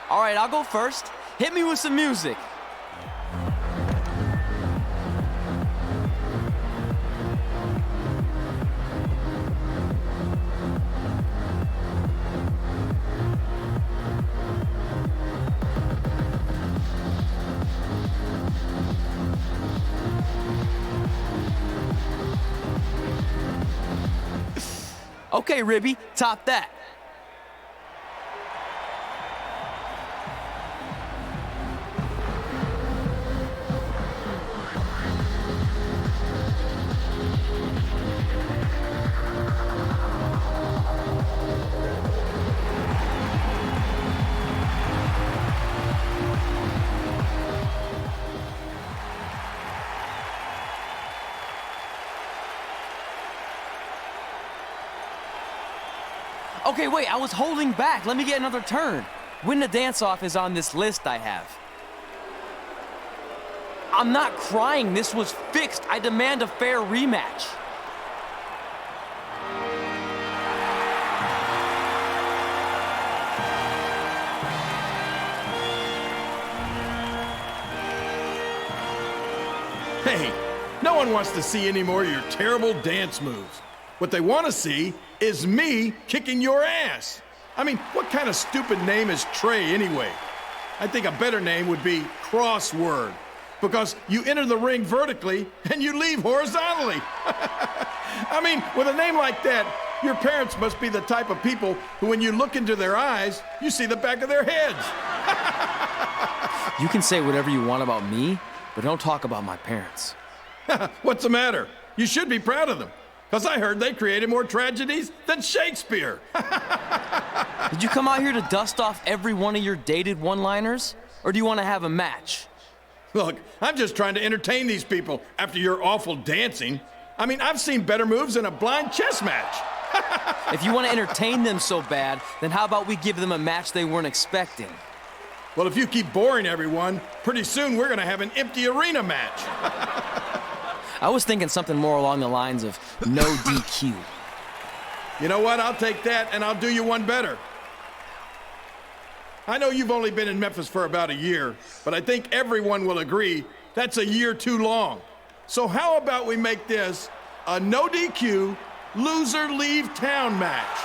Speaker 3: All right, I'll go first. Hit me with some music. Okay, Ribby, top that. Okay, wait, I was holding back. Let me get another turn. Win the dance-off is on this list I have. I'm not crying. This was fixed. I demand a fair rematch.
Speaker 16: Hey, no one wants to see any more of your terrible dance moves. What they want to see is me kicking your ass. I mean, what kind of stupid name is Trey anyway? I think a better name would be Crossword, because you enter the ring vertically and you leave horizontally. I mean, with a name like that, your parents must be the type of people who, when you look into their eyes, you see the back of their heads.
Speaker 3: You can say whatever you want about me, but don't talk about my parents.
Speaker 16: What's the matter? You should be proud of them. Because I heard they created more tragedies than Shakespeare.
Speaker 3: Did you come out here to dust off every one of your dated one-liners? Or do you want to have a match?
Speaker 16: Look, I'm just trying to entertain these people after your awful dancing. I mean, I've seen better moves than a blind chess match.
Speaker 3: If you want to entertain them so bad, then how about we give them a match they weren't expecting?
Speaker 16: Well, if you keep boring everyone, pretty soon we're going to have an empty arena match.
Speaker 3: I was thinking something more along the lines of no DQ.
Speaker 16: You know what? I'll take that, and I'll do you one better. I know you've only been in Memphis for about a year, but I think everyone will agree that's a year too long. So how about we make this a no DQ, loser leave town match?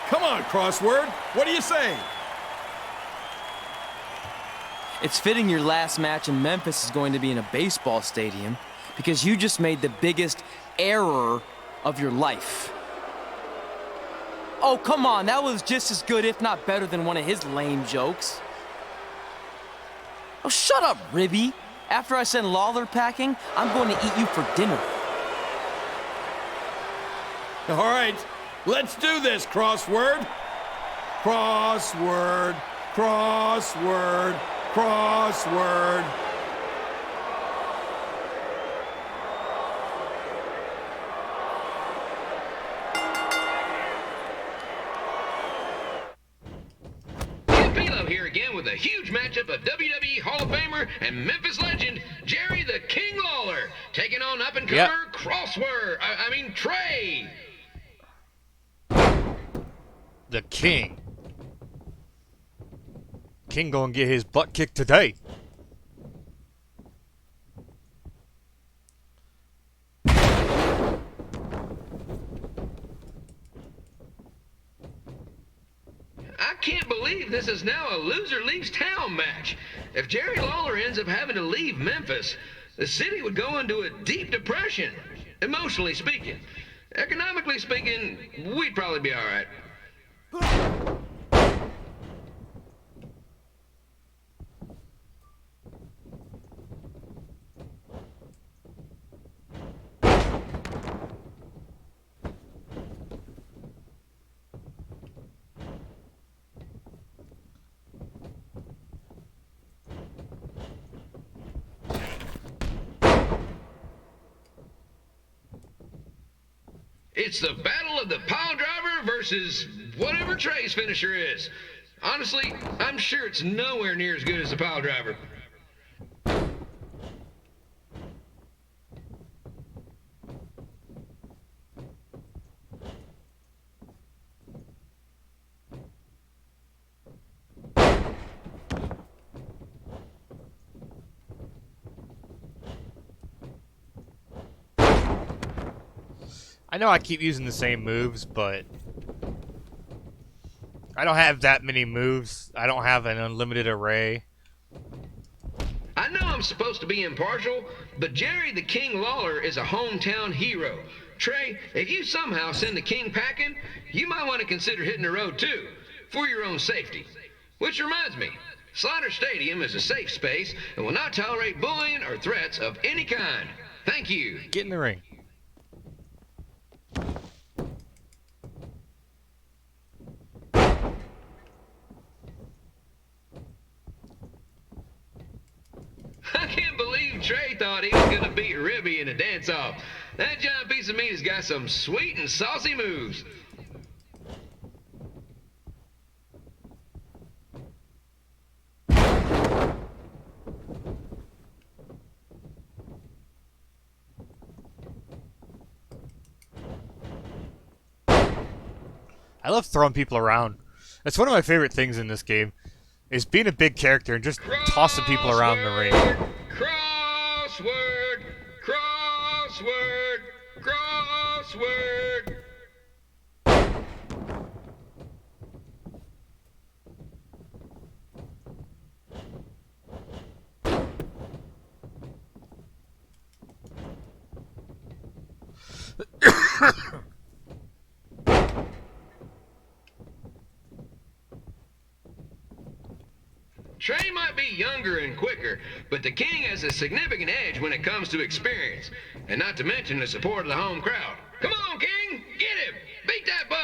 Speaker 16: Come on, Crossword. What do you say?
Speaker 3: It's fitting your last match in Memphis is going to be in a baseball stadium because you just made the biggest error of your life. Oh, come on, that was just as good, if not better, than one of his lame jokes. Oh, shut up, Ribby. After I send Lawler packing, I'm going to eat you for dinner.
Speaker 16: All right, let's do this, Crossword. Crossword, crossword, crossword.
Speaker 15: Pilo here again with a huge matchup of WWE Hall of Famer and Memphis legend Jerry the King Lawler taking on up-and-comer Crossword. I mean Trey.
Speaker 1: The King. King gonna get his butt kicked today.
Speaker 15: I can't believe this is now a loser leaves town match. If Jerry Lawler ends up having to leave Memphis, the city would go into a deep depression, emotionally speaking. Economically speaking, we'd probably be all right. It's the battle of the pile driver versus whatever Trey's finisher is. Honestly, I'm sure it's nowhere near as good as the pile driver.
Speaker 1: I know I keep using the same moves, but I don't have that many moves. I don't have an unlimited array.
Speaker 15: I know I'm supposed to be impartial, but Jerry the King Lawler is a hometown hero. Trey, if you somehow send the King packing, you might want to consider hitting the road too, for your own safety. Which reminds me, Slaughter Stadium is a safe space and will not tolerate bullying or threats of any kind. Thank you.
Speaker 1: Get in the ring.
Speaker 15: I can't believe Trey thought he was gonna beat Ribby in a dance-off. That giant piece of meat has got some sweet and saucy moves.
Speaker 1: I love throwing people around. That's one of my favorite things in this game, is being a big character and just tossing people around the ring.
Speaker 15: Crossword, crossword, crossword. Trey might be younger and quicker, but the King has a significant edge when it comes to experience, and not to mention the support of the home crowd. Come on, King, get him! Beat that butt!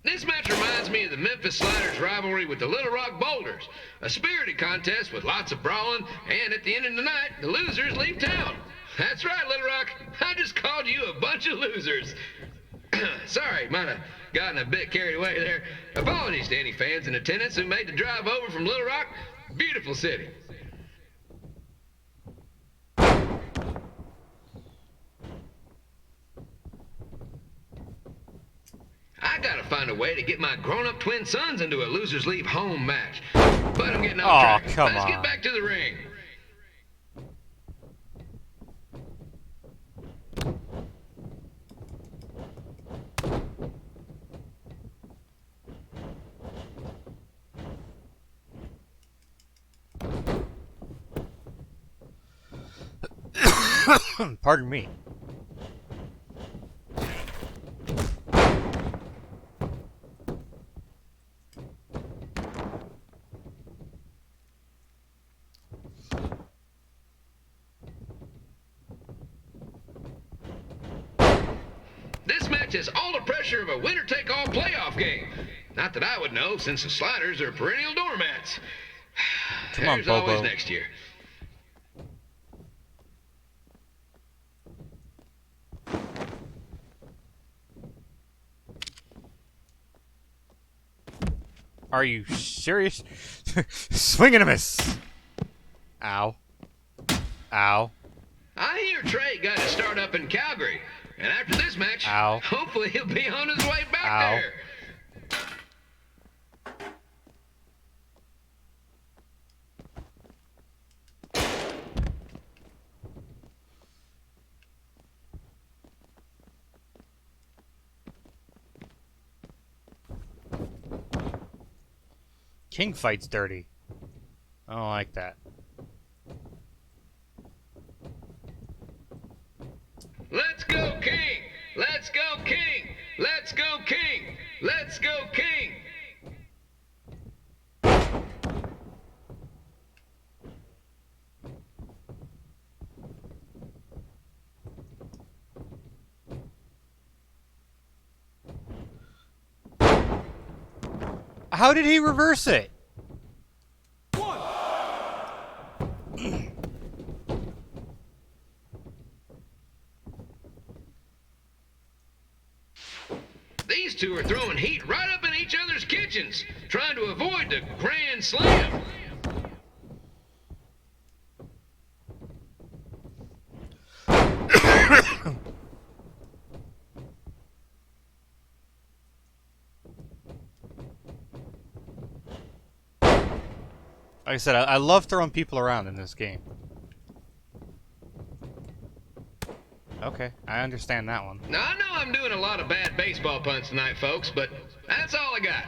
Speaker 15: This match reminds me of the Memphis Sliders' rivalry with the Little Rock Boulders, a spirited contest with lots of brawling, and at the end of the night, the losers leave town. That's right, Little Rock. I just called you a bunch of losers. Sorry, might have gotten a bit carried away there. Apologies to any fans in attendance who made the drive over from Little Rock. Beautiful city. I gotta find a way to get my grown-up twin sons into a losers leave home match. But I'm getting off track.
Speaker 1: Come
Speaker 15: Let's
Speaker 1: on.
Speaker 15: get back to the ring.
Speaker 1: Pardon me.
Speaker 15: This match has all the pressure of a winner-take-all playoff game. Not that I would know, since the Sliders are perennial doormats.
Speaker 1: Come on,
Speaker 15: There's always
Speaker 1: Bobo.
Speaker 15: next year.
Speaker 1: Are you serious? Swing and a miss. Ow. Ow.
Speaker 15: I hear Trey got to start up in Calgary, and after this match,
Speaker 1: Ow.
Speaker 15: hopefully he'll be on his way back
Speaker 1: Ow.
Speaker 15: there.
Speaker 1: King fights dirty. I don't like that.
Speaker 15: Let's go, King! Let's go, King! Let's go, King! Let's go, King!
Speaker 1: How did he reverse it?
Speaker 15: These two are throwing heat right up in each other's kitchens, trying to avoid the Grand Slam.
Speaker 1: Like I said, I love throwing people around in this game. Okay, I understand that one.
Speaker 15: Now, I know I'm doing a lot of bad baseball punts tonight, folks, but that's all I got.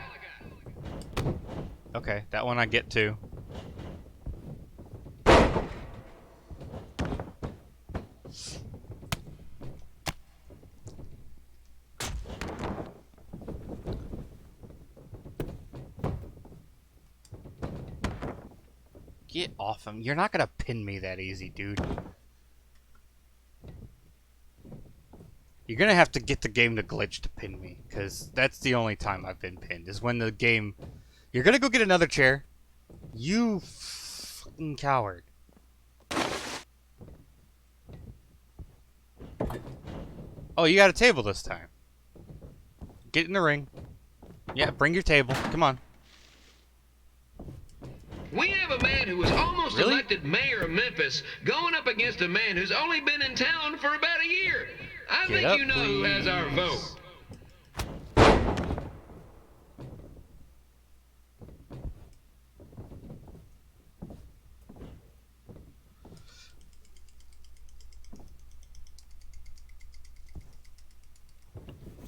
Speaker 1: Okay, that one I get too. Get off him. You're not gonna pin me that easy, dude. You're gonna have to get the game to glitch to pin me, because that's the only time I've been pinned, is when the game... You're gonna go get another chair? You fucking coward. Oh, you got a table this time. Get in the ring. Yeah, bring your table. Come on.
Speaker 15: We have a man who was almost
Speaker 1: Really?
Speaker 15: elected mayor of Memphis going up against a man who's only been in town for about a year. I
Speaker 1: Get
Speaker 15: think
Speaker 1: up,
Speaker 15: you know who has our vote.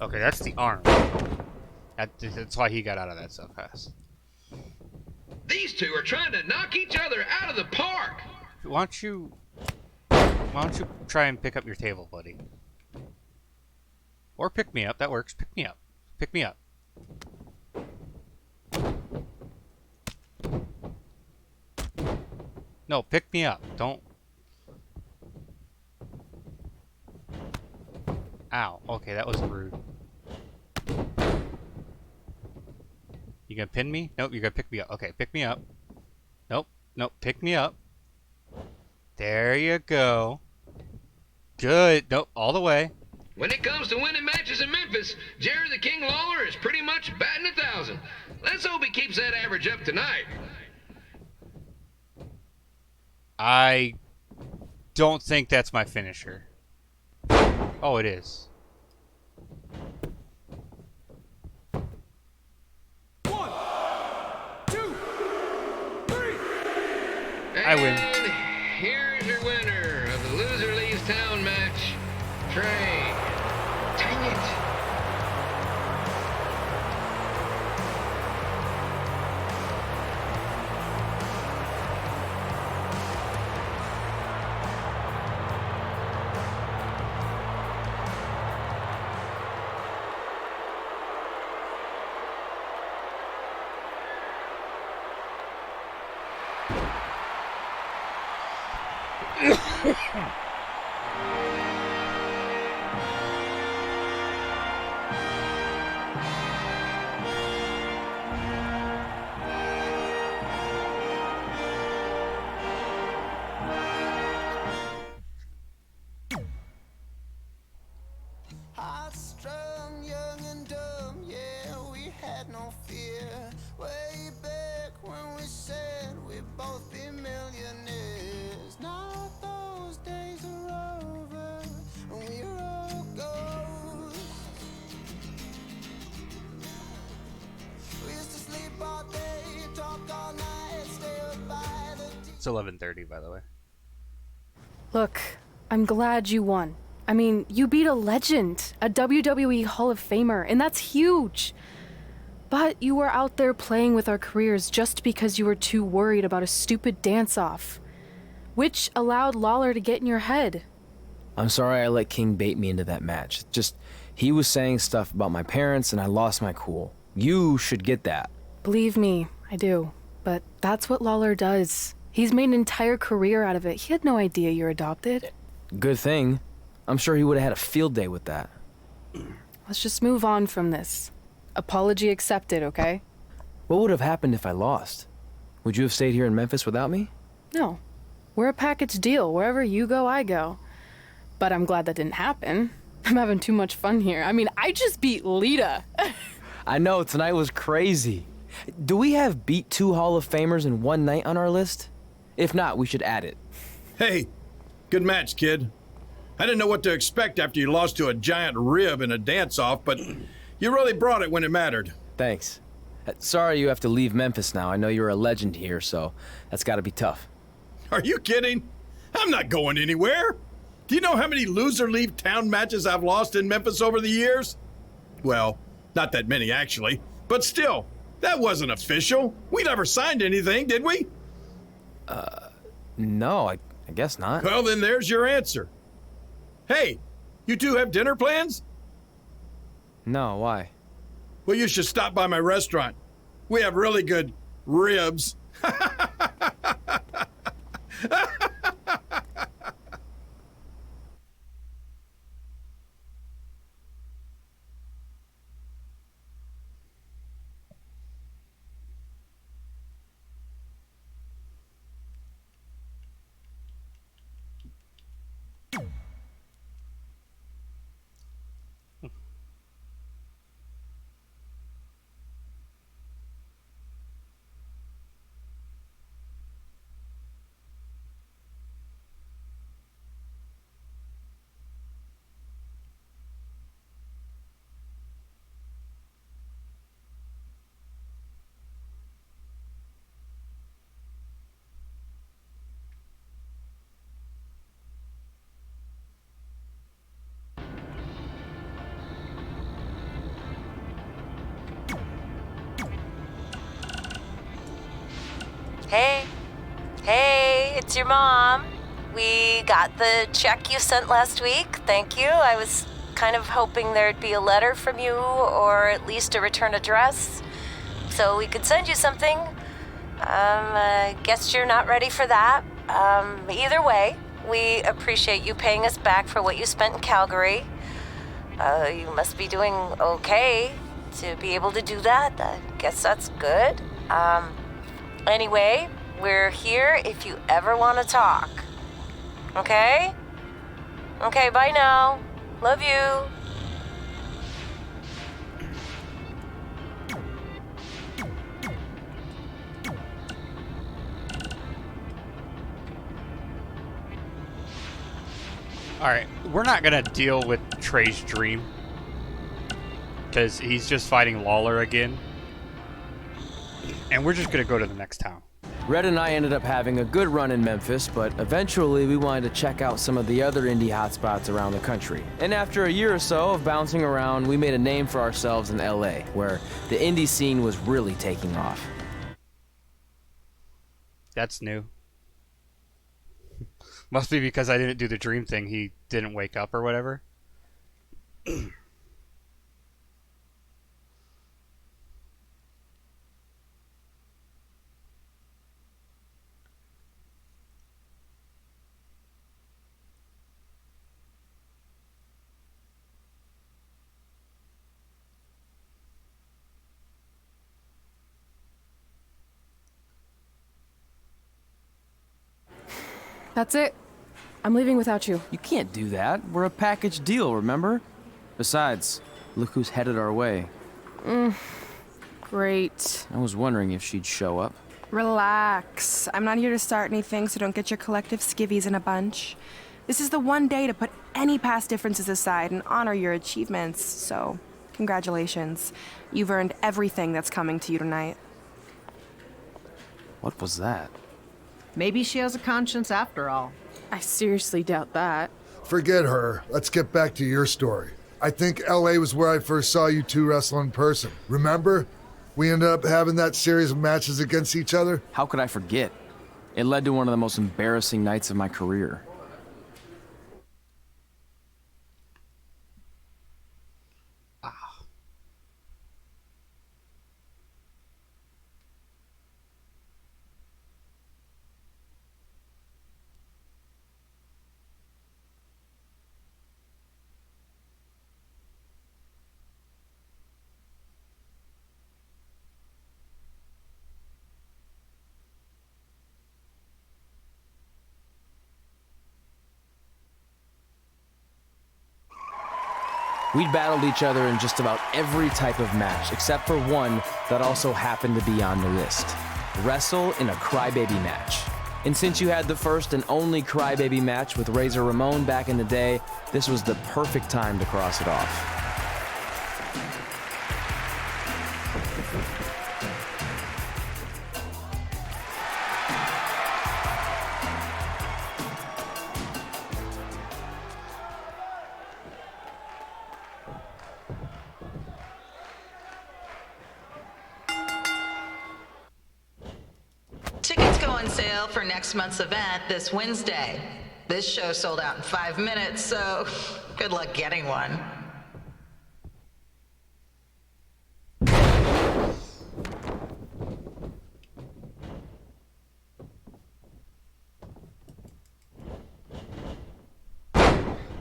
Speaker 1: Okay, that's the arm. That's why he got out of that so fast.
Speaker 15: These two are trying to knock each other out of the park.
Speaker 1: Why don't you try and pick up your table, buddy? Or pick me up. That works. Pick me up. Pick me up. No, pick me up. Don't. Ow. Okay, that was rude. You gonna pin me? Nope, you're gonna pick me up. Okay, pick me up. Nope, nope, pick me up. There you go. Good. Nope, all the way.
Speaker 15: When it comes to winning matches in Memphis, Jerry the King Lawler is pretty much batting 1,000. Let's hope he keeps that average up tonight.
Speaker 1: I don't think that's my finisher. Oh, it is. I win.
Speaker 15: And here's your winner of the Loser Leaves Town match, Trey. Dang it.
Speaker 17: Strong, young and dumb, yeah, we had no fear. Way back when we said we'd both be millionaires. Now those days are over, and we're all ghosts. We used to sleep all day, talk all night, stay up by the...
Speaker 1: It's 11:30, by the way.
Speaker 6: Look, I'm glad you won. I mean, you beat a legend, a WWE Hall of Famer, and that's huge. But you were out there playing with our careers just because you were too worried about a stupid dance-off, which allowed Lawler to get in your head.
Speaker 3: I'm sorry I let King bait me into that match. Just, he was saying stuff about my parents and I lost my cool. You should get that.
Speaker 6: Believe me, I do. But that's what Lawler does. He's made an entire career out of it. He had no idea you're adopted.
Speaker 3: Good thing. I'm sure he would have had a field day with that.
Speaker 6: Let's just move on from this. Apology accepted, okay?
Speaker 3: What would have happened if I lost? Would you have stayed here in Memphis without me?
Speaker 6: No. We're a package deal. Wherever you go, I go. But I'm glad that didn't happen. I'm having too much fun here. I mean, I just beat Lita.
Speaker 3: I know, tonight was crazy. Do we have beat 2 Hall of Famers in one night on our list? If not, we should add it.
Speaker 16: Hey, good match, kid. I didn't know what to expect after you lost to a giant rib in a dance-off, but you really brought it when it mattered.
Speaker 3: Thanks. Sorry you have to leave Memphis now. I know you're a legend here, so that's gotta be tough.
Speaker 16: Are you kidding? I'm not going anywhere. Do you know how many loser-leave town matches I've lost in Memphis over the years? Well, not that many, actually. But still, that wasn't official. We never signed anything, did we?
Speaker 3: No, I guess not.
Speaker 16: Well, then there's your answer. Hey, you two have dinner plans?
Speaker 3: No, why?
Speaker 16: Well, you should stop by my restaurant. We have really good ribs.
Speaker 11: Hey, it's your mom. We got the check you sent last week. Thank you. I was kind of hoping there'd be a letter from you, or at least a return address, so we could send you something. I guess you're not ready for that. Either way, we appreciate you paying us back for what you spent in Calgary. You must be doing okay to be able to do that. I guess that's good. Anyway, we're here if you ever want to talk. Okay? Okay, bye now. Love you.
Speaker 1: Alright, we're not gonna deal with Trey's dream. Because he's just fighting Lawler again. And we're just gonna go to the next town.
Speaker 3: Red and I ended up having a good run in Memphis, but eventually we wanted to check out some of the other indie hotspots around the country. And after a year or so of bouncing around, we made a name for ourselves in LA, where the indie scene was really taking off.
Speaker 1: That's new. Must be because I didn't do the dream thing. He didn't wake up or whatever.
Speaker 6: That's it. I'm leaving without you.
Speaker 3: You can't do that. We're a package deal, remember? Besides, look who's headed our way.
Speaker 18: Great.
Speaker 3: I was wondering if she'd show up.
Speaker 18: Relax. I'm not here to start anything, so don't get your collective skivvies in a bunch. This is the one day to put any past differences aside and honor your achievements, so congratulations. You've earned everything that's coming to you tonight.
Speaker 3: What was that?
Speaker 14: Maybe she has a conscience after all.
Speaker 6: I seriously doubt that.
Speaker 13: Forget her. Let's get back to your story. I think LA was where I first saw you two wrestle in person. Remember? We ended up having that series of matches against each other.
Speaker 3: How could I forget? It led to one of the most embarrassing nights of my career. We'd battled each other in just about every type of match, except for one that also happened to be on the list. Wrestle in a crybaby match. And since you had the first and only crybaby match with Razor Ramon back in the day, this was the perfect time to cross it off.
Speaker 11: Tickets go on sale for next month's event this Wednesday. This show sold out in 5 minutes, so good luck getting one.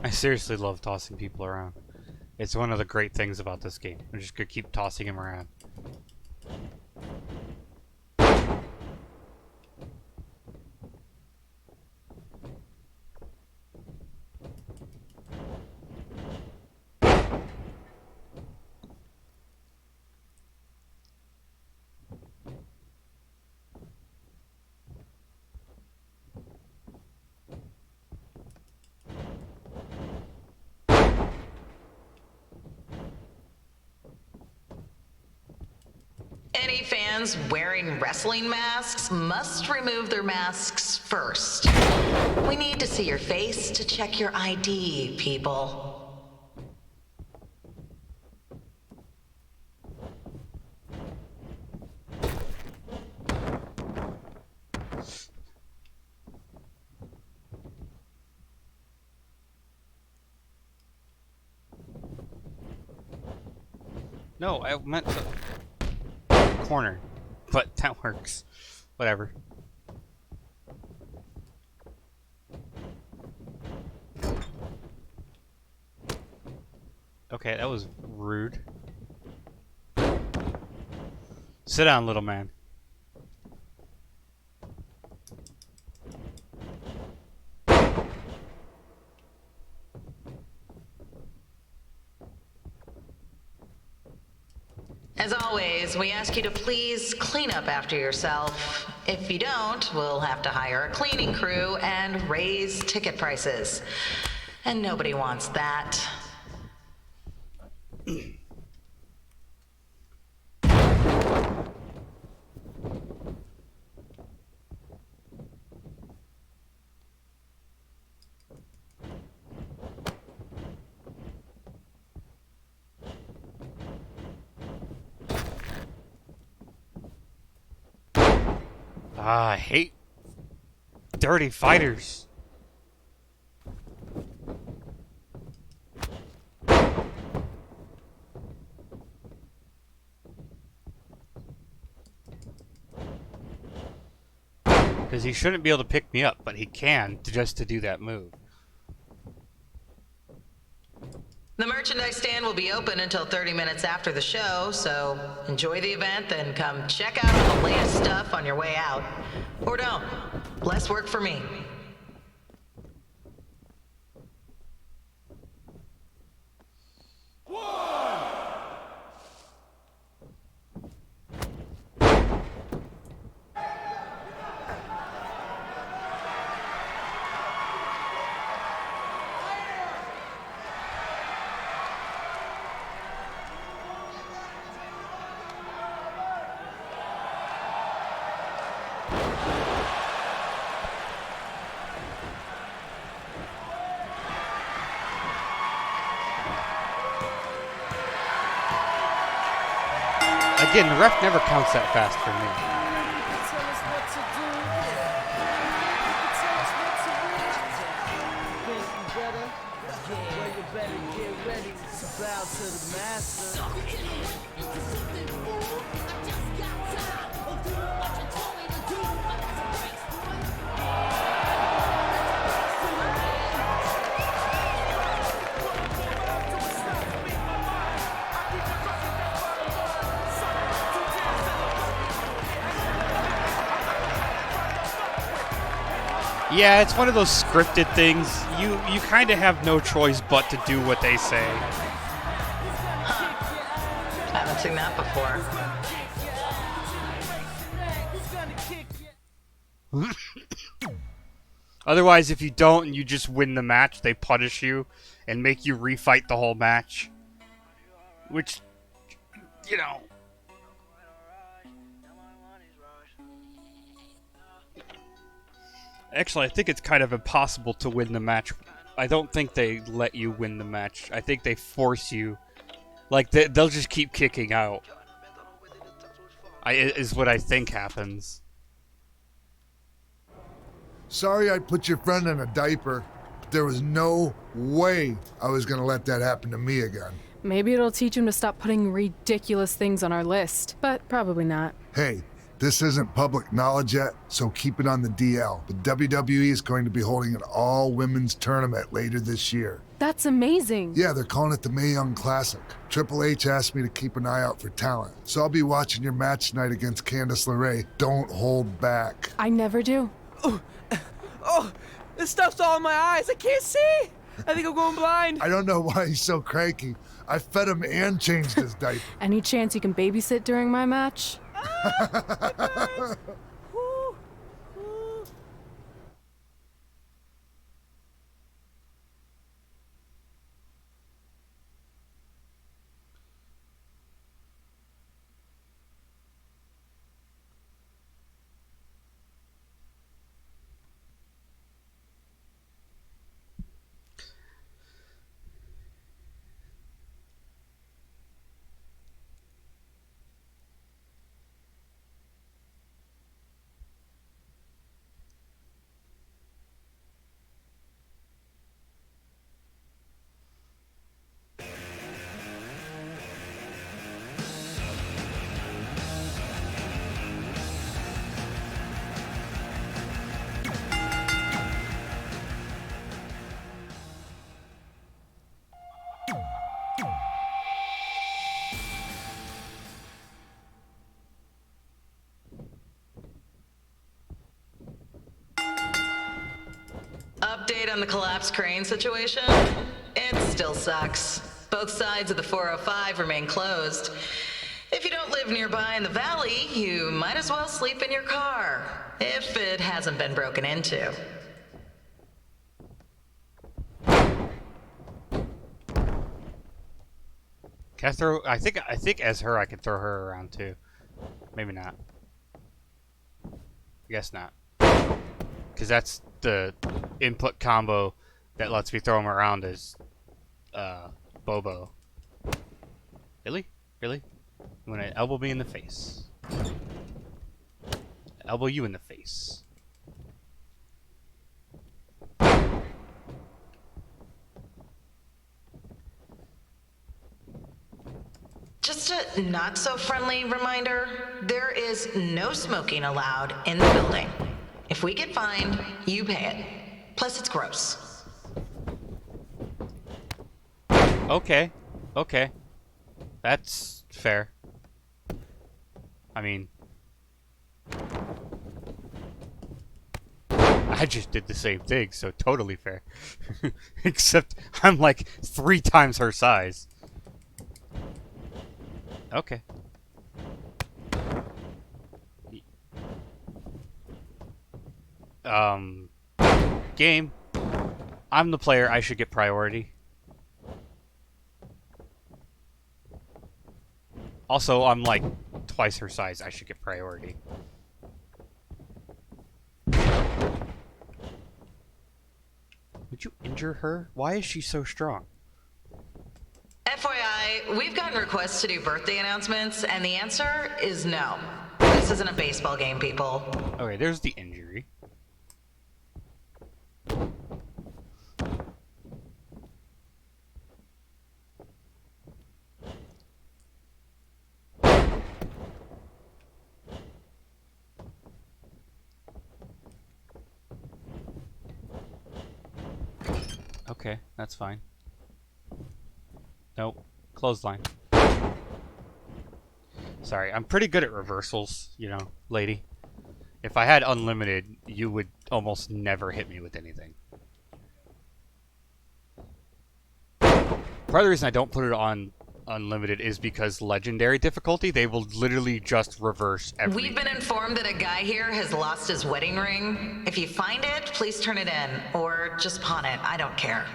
Speaker 1: I seriously love tossing people around. It's one of the great things about this game. I'm just gonna keep tossing him around.
Speaker 11: Any fans wearing wrestling masks must remove their masks first. We need to see your face to check your ID, people.
Speaker 1: No, I meant to corner, but that works. Whatever. Okay, that was rude. Sit down, little man.
Speaker 11: As always, we ask you to please clean up after yourself. If you don't, we'll have to hire a cleaning crew and raise ticket prices. And nobody wants that.
Speaker 1: I hate dirty fighters. Because he shouldn't be able to pick me up, but he can just to do that move.
Speaker 11: The merchandise stand will be open until 30 minutes after the show, so enjoy the event, then come check out all the latest stuff on your way out. Or don't. Less work for me.
Speaker 1: Again, the ref never counts that fast for me. Yeah, it's one of those scripted things. You kind of have no choice but to do what they say.
Speaker 11: seen that before.
Speaker 1: Otherwise, if you don't and you just win the match, they punish you and make you refight the whole match. Which, you know. Actually, I think it's kind of impossible to win the match. I don't think they let you win the match. I think they force you. Like, they'll just keep kicking out. Is what I think happens.
Speaker 13: Sorry I put your friend in a diaper, but there was no way I was gonna let that happen to me again.
Speaker 6: Maybe it'll teach him to stop putting ridiculous things on our list, but probably not.
Speaker 13: Hey, this isn't public knowledge yet, so keep it on the DL. But WWE is going to be holding an all-women's tournament later this year.
Speaker 6: That's amazing.
Speaker 13: Yeah, they're calling it the Mae Young Classic. Triple H asked me to keep an eye out for talent, so I'll be watching your match tonight against Candice LeRae. Don't hold back.
Speaker 6: I never do.
Speaker 9: Oh, this stuff's all in my eyes. I can't see. I think I'm going blind.
Speaker 13: I don't know why he's so cranky. I fed him and changed his diaper.
Speaker 6: Any chance you can babysit during my match?
Speaker 11: Update on the collapsed crane situation? It still sucks. Both sides of the 405 remain closed. If you don't live nearby in the valley, you might as well sleep in your car, if it hasn't been broken into.
Speaker 1: Can I throw? I think as her, I can throw her around too. Maybe not. I guess not. Because that's the input combo that lets me throw him around as Bobo. Really? Really? You want to elbow me in the face? Elbow you in the face.
Speaker 11: Just a not-so-friendly reminder, there is no smoking allowed in the building. If we get fined, you pay it. Plus, it's gross.
Speaker 1: Okay. Okay. That's fair. I mean... I just did the same thing, so totally fair. Except I'm like 3 times her size. Okay. Game. I'm the player, I should get priority. Also, I'm like twice her size, I should get priority. Would you injure her? Why is she so strong?
Speaker 11: FYI, we've gotten requests to do birthday announcements, and the answer is no. This isn't a baseball game, people.
Speaker 1: Okay, there's the injury. Okay, that's fine. Nope. Clothesline. Sorry, I'm pretty good at reversals, you know, lady. If I had unlimited, you would almost never hit me with anything. Part of the reason I don't put it on unlimited is because legendary difficulty, they will literally just reverse everything.
Speaker 11: We've been informed that a guy here has lost his wedding ring. If you find it, please turn it in, or just pawn it. I don't care.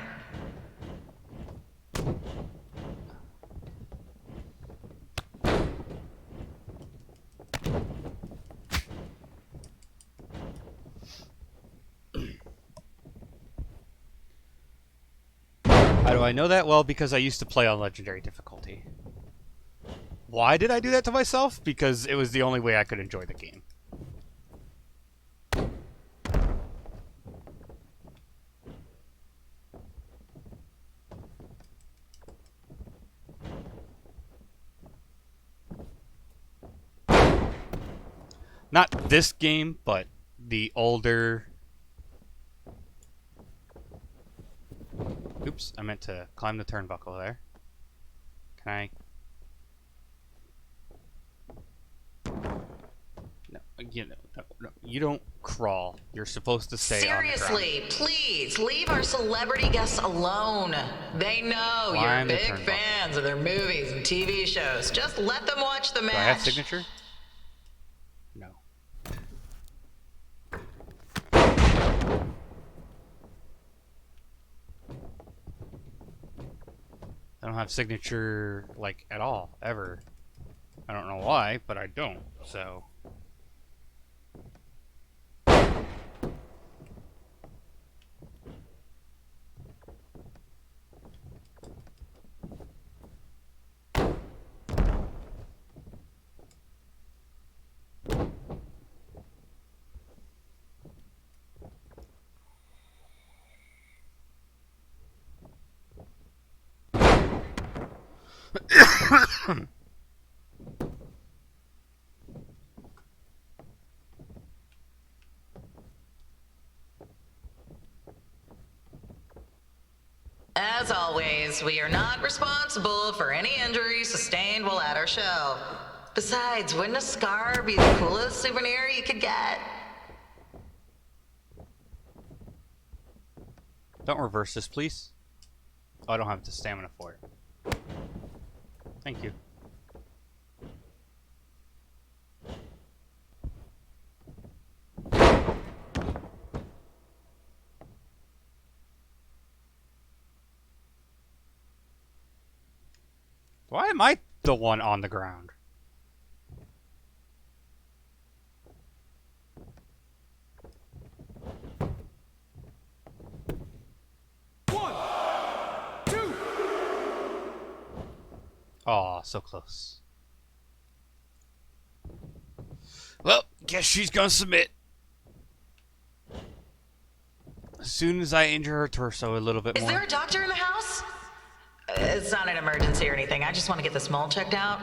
Speaker 1: How do I know that? Well, because I used to play on legendary difficulty. Why did I do that to myself? Because it was the only way I could enjoy the game. Not this game, but the older... Oops, I meant to climb the turnbuckle there. Can I? No, no, you don't crawl. You're supposed to stay
Speaker 11: Seriously,
Speaker 1: on the ground.
Speaker 11: please, leave our celebrity guests alone. They know
Speaker 1: Climb the
Speaker 11: you're big
Speaker 1: turnbuckle.
Speaker 11: fans of their movies and TV shows. Just let them watch the match.
Speaker 1: Do I have signature? No. I don't have signature, like, at all, ever. I don't know why, but I don't, so...
Speaker 11: As always, we are not responsible for any injuries sustained while at our show. Besides, wouldn't a scar be the coolest souvenir you could get?
Speaker 1: Don't reverse this, please. Oh, I don't have the stamina for it. Thank you. Why am I the one on the ground? Aw, so close. Well, guess she's gonna submit. As soon as I injure her torso a little bit
Speaker 11: Is
Speaker 1: more.
Speaker 11: there a doctor in the house? It's not an emergency or anything. I just want to get this mole checked out.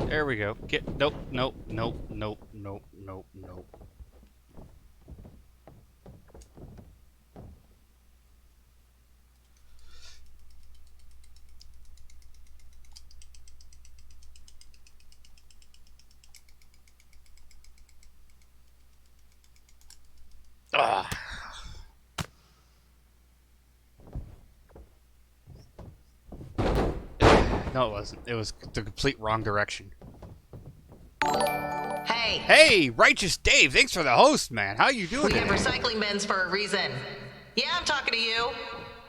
Speaker 1: There we go. Nope, nope, nope, nope, nope, nope, nope. Ah. No, it wasn't. It was the complete wrong direction.
Speaker 11: Hey!
Speaker 1: Hey, Righteous Dave, thanks for the host, man. How you doing
Speaker 11: We have
Speaker 1: today?
Speaker 11: recycling bins for a reason. Yeah, I'm talking to you.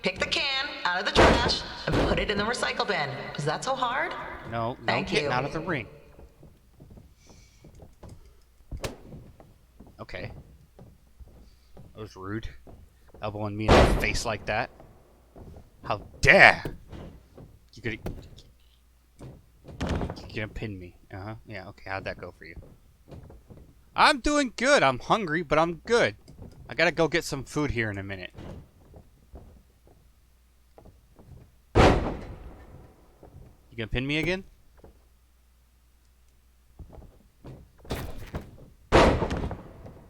Speaker 11: Pick the can out of the trash and put it in the recycle bin. Is that so hard?
Speaker 1: No, no
Speaker 11: Thank
Speaker 1: getting
Speaker 11: you.
Speaker 1: out of the ring. Okay. That was rude. Elbowing me in the face like that. How dare! You could. gonna pin me. Uh-huh. Yeah, okay, how'd that go for you? I'm doing good. I'm hungry, but I'm good. I gotta go get some food here in a minute. You gonna pin me again?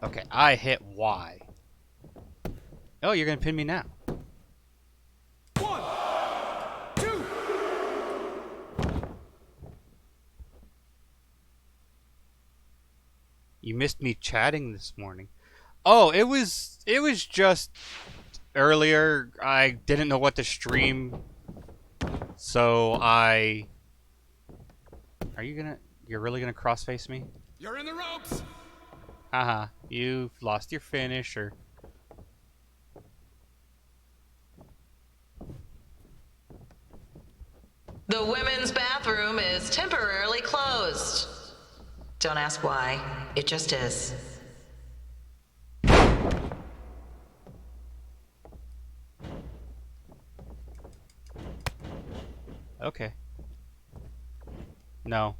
Speaker 1: Okay, I hit Y. Oh, you're gonna pin me now.
Speaker 16: 1, 2.
Speaker 1: You missed me chatting this morning. Oh, it was just earlier. I didn't know what to stream, so you're really gonna crossface me?
Speaker 16: You're in the ropes.
Speaker 1: Haha, you've lost your finisher.
Speaker 11: The women's bathroom is temporarily closed. Don't ask why, it just is.
Speaker 1: Okay. No.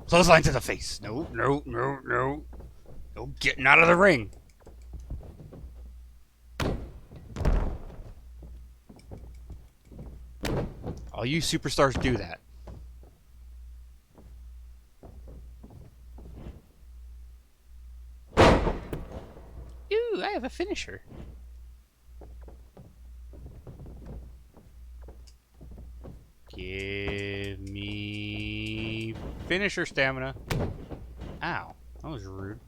Speaker 1: Clothesline to the face. No, no, no, no. No getting out of the ring. All you superstars do that. Ooh, I have a finisher. Give me finisher stamina. Ow, that was rude.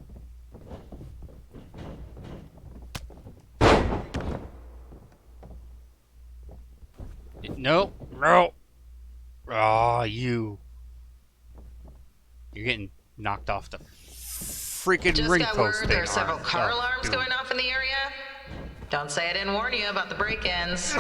Speaker 1: Nope, no. Oh, you're getting knocked off the freaking
Speaker 11: Just
Speaker 1: ring
Speaker 11: got
Speaker 1: post
Speaker 11: word
Speaker 1: thing.
Speaker 11: there are several car
Speaker 1: Oh,
Speaker 11: alarms
Speaker 1: dude.
Speaker 11: going off in the area. Don't say I didn't warn you about the break-ins.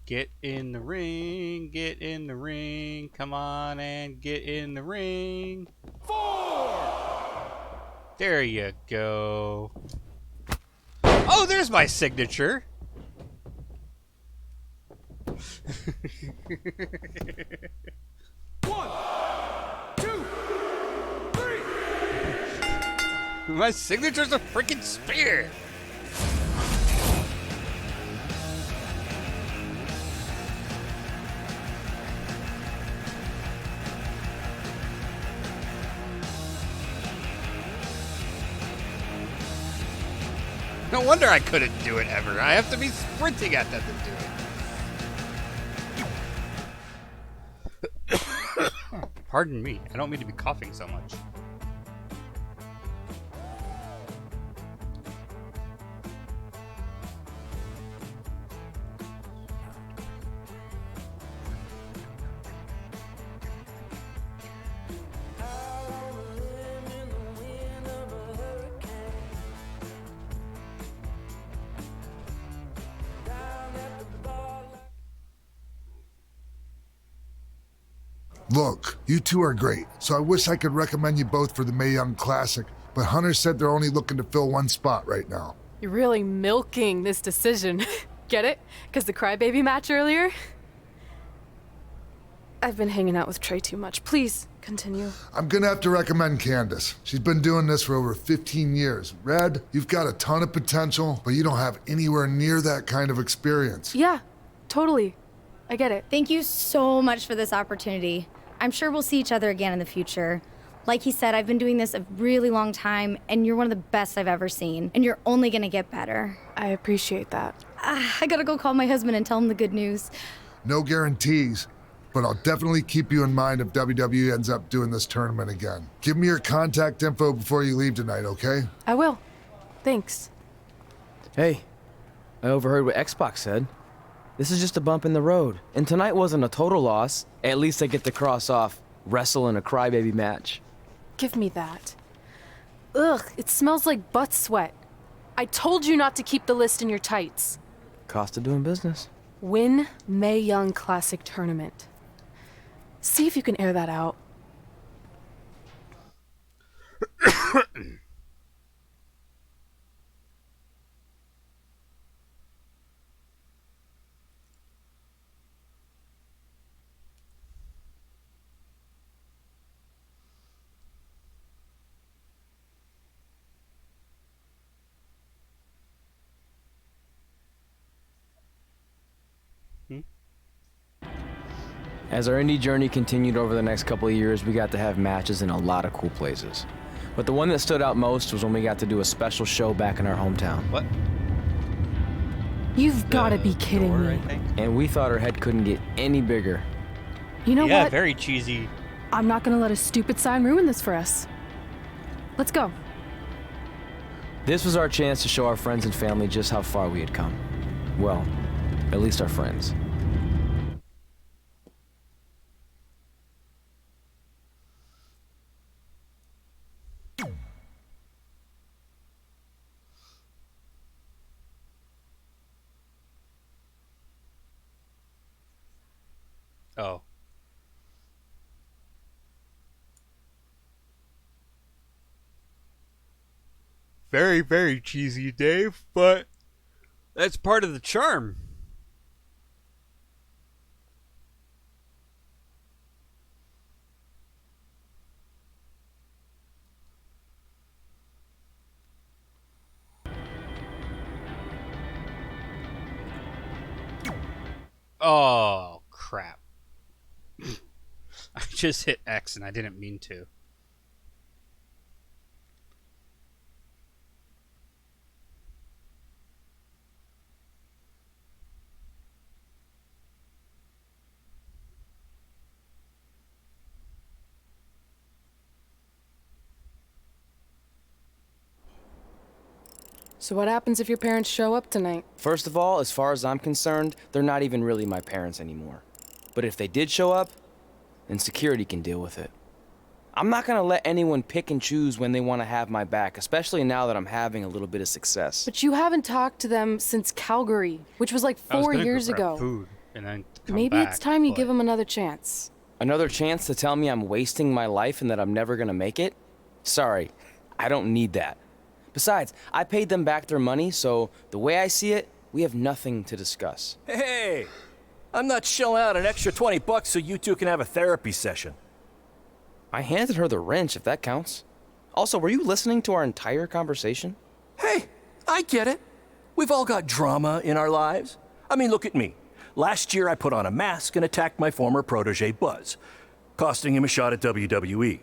Speaker 1: Get in the ring, get in the ring, come on and get in the ring.
Speaker 16: 4.
Speaker 1: There you go. Oh, there's my signature.
Speaker 16: One, 2, 3.
Speaker 1: My signature's a freaking spear. No wonder I couldn't do it ever. I have to be sprinting at them to do it. Pardon me. I don't mean to be coughing so much.
Speaker 13: Look, you two are great, so I wish I could recommend you both for the Mae Young Classic, but Hunter said they're only looking to fill one spot right now.
Speaker 6: You're really milking this decision. Get it? Because the crybaby match earlier? I've been hanging out with Trey too much. Please, continue.
Speaker 13: I'm gonna have to recommend Candace. She's been doing this for over 15 years. Red, you've got a ton of potential, but you don't have anywhere near that kind of experience.
Speaker 6: Yeah, totally. I get it.
Speaker 19: Thank you so much for this opportunity. I'm sure we'll see each other again in the future. Like he said, I've been doing this a really long time, and you're one of the best I've ever seen, and you're only gonna get better.
Speaker 6: I appreciate that.
Speaker 19: I gotta go call my husband and tell him the good news.
Speaker 13: No guarantees, but I'll definitely keep you in mind if WWE ends up doing this tournament again. Give me your contact info before you leave tonight, okay?
Speaker 6: I will. Thanks.
Speaker 3: Hey, I overheard what Xbox said. This is just a bump in the road, and tonight wasn't a total loss. At least I get to cross off wrestle in a crybaby match.
Speaker 6: Give me that. Ugh, it smells like butt sweat. I told you not to keep the list in your tights.
Speaker 3: Cost of doing business.
Speaker 6: Win Mae Young Classic Tournament. See if you can air that out.
Speaker 3: As our indie journey continued over the next couple of years, we got to have matches in a lot of cool places. But the one that stood out most was when we got to do a special show back in our hometown.
Speaker 1: What?
Speaker 6: You've got to be kidding me.
Speaker 3: And we thought our head couldn't get any bigger.
Speaker 6: You know
Speaker 1: Yeah,
Speaker 6: what?
Speaker 1: very cheesy.
Speaker 6: I'm not going to let a stupid sign ruin this for us. Let's go.
Speaker 3: This was our chance to show our friends and family just how far we had come. Well, at least our friends.
Speaker 1: Oh. Very, very cheesy, Dave, but that's part of the charm. Oh, crap. I just hit X and I didn't mean to.
Speaker 6: So what happens if your parents show up tonight?
Speaker 3: First of all, as far as I'm concerned, they're not even really my parents anymore. But if they did show up, then security can deal with it. I'm not gonna let anyone pick and choose when they want to have my back, especially now that I'm having a little bit of success.
Speaker 6: But you haven't talked to them since Calgary, which was like
Speaker 1: I was
Speaker 6: 4
Speaker 1: gonna go
Speaker 6: years
Speaker 1: grab
Speaker 6: ago.
Speaker 1: food and then come
Speaker 6: Maybe
Speaker 1: back,
Speaker 6: it's time you
Speaker 1: but-
Speaker 6: give them another chance.
Speaker 3: Another chance to tell me I'm wasting my life and that I'm never gonna make it? Sorry, I don't need that. Besides, I paid them back their money, so the way I see it, we have nothing to discuss.
Speaker 20: Hey, I'm not shelling out an extra 20 bucks so you two can have a therapy session.
Speaker 3: I handed her the wrench, if that counts. Also, were you listening to our entire conversation?
Speaker 20: Hey, I get it. We've all got drama in our lives. I mean, look at me. Last year, I put on a mask and attacked my former protege, Buzz, costing him a shot at WWE.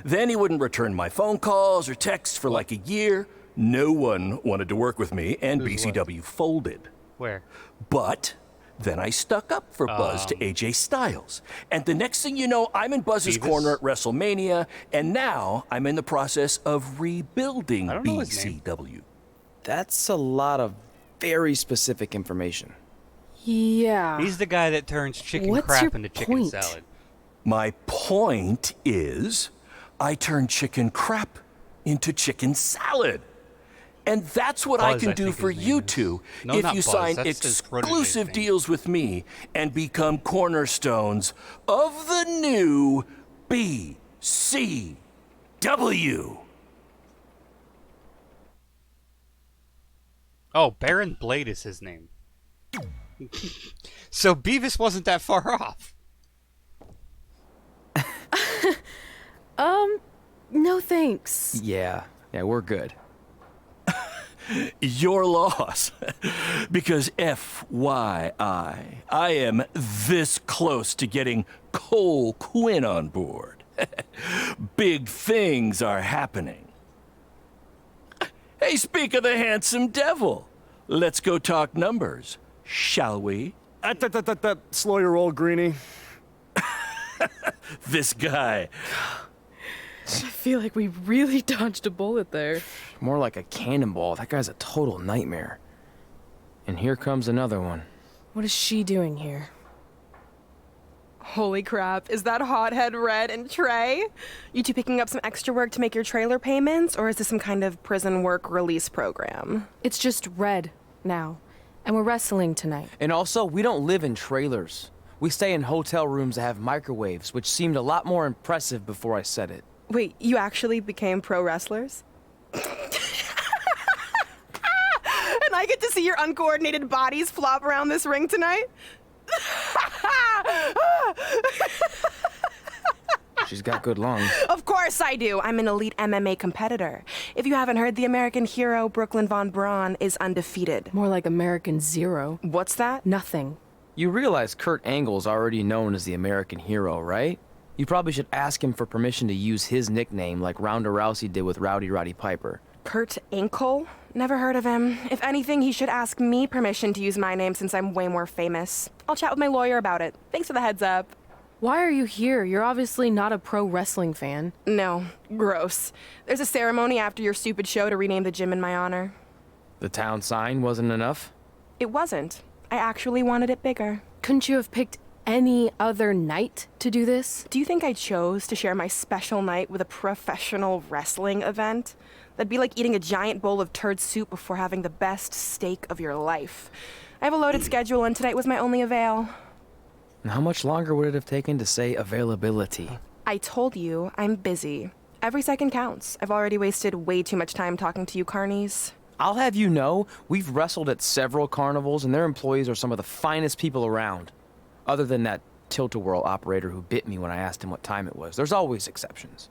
Speaker 20: Then he wouldn't return my phone calls or texts for like a year. No one wanted to work with me, and BCW folded.
Speaker 1: Where?
Speaker 20: But then I stuck up for Buzz to AJ Styles. And the next thing you know, I'm in Buzz's corner at WrestleMania, and now I'm in the process of rebuilding BCW.
Speaker 3: That's a lot of very specific information.
Speaker 6: Yeah.
Speaker 1: He's the guy that turns chicken
Speaker 6: What's
Speaker 1: crap
Speaker 6: your
Speaker 1: into chicken
Speaker 6: point?
Speaker 1: salad.
Speaker 20: My point is, I turn chicken crap into chicken salad. And that's what I
Speaker 1: Buzz,
Speaker 20: can
Speaker 1: I
Speaker 20: do
Speaker 1: think
Speaker 20: for
Speaker 1: his
Speaker 20: you
Speaker 1: name is.
Speaker 20: two
Speaker 1: No,
Speaker 20: if
Speaker 1: not
Speaker 20: you
Speaker 1: Buzz,
Speaker 20: sign
Speaker 1: that's his protege's
Speaker 20: exclusive
Speaker 1: name.
Speaker 20: deals with me and become cornerstones of the new BCW.
Speaker 1: Oh, Baron Blade is his name. So Beavis wasn't that far off.
Speaker 6: No thanks.
Speaker 3: Yeah, we're good.
Speaker 20: Your loss. Because FYI, I am this close to getting Cole Quinn on board. Big things are happening. Hey, speak of the handsome devil. Let's go talk numbers, shall we?
Speaker 21: Slow your roll, Greenie.
Speaker 20: This guy.
Speaker 6: I feel like we really dodged a bullet there.
Speaker 3: More like a cannonball. That guy's a total nightmare. And here comes another one.
Speaker 6: What is she doing here?
Speaker 18: Holy crap, is that hothead Red and Trey? You two picking up some extra work to make your trailer payments, or is this some kind of prison work release program?
Speaker 6: It's just Red now.
Speaker 18: And we're wrestling tonight.
Speaker 3: And also, we don't live in trailers. We stay in hotel rooms that have microwaves, which seemed a lot more impressive before I said it.
Speaker 18: Wait, you actually became pro wrestlers? And I get to see your uncoordinated bodies flop around this ring tonight?
Speaker 3: She's got good lungs.
Speaker 18: Of course I do. I'm an elite MMA competitor. If you haven't heard, the American hero, Brooklyn Von Braun, is undefeated.
Speaker 6: More like American Zero.
Speaker 18: What's that?
Speaker 6: Nothing.
Speaker 3: You realize Kurt Angle's already known as the American hero, right? You probably should ask him for permission to use his nickname like Ronda Rousey did with Rowdy Roddy Piper.
Speaker 18: Kurt Angle? Never heard of him. If anything, he should ask me permission to use my name since I'm way more famous. I'll chat with my lawyer about it. Thanks for the heads up.
Speaker 6: Why are you here? You're obviously not a pro wrestling fan.
Speaker 18: No, gross. There's a ceremony after your stupid show to rename the gym in my honor.
Speaker 3: The town sign wasn't enough?
Speaker 18: It wasn't. I actually wanted it bigger.
Speaker 6: Couldn't you have picked any other night to do this?
Speaker 18: Do you think I chose to share my special night with a professional wrestling event? That'd be like eating a giant bowl of turd soup before having the best steak of your life. I have a loaded schedule and tonight was my only avail.
Speaker 3: And how much longer would it have taken to say availability?
Speaker 18: I told you, I'm busy. Every second counts. I've already wasted way too much time talking to you carnies.
Speaker 3: I'll have you know, we've wrestled at several carnivals and their employees are some of the finest people around. Other than that tilt-a-whirl operator who bit me when I asked him what time it was. There's always exceptions.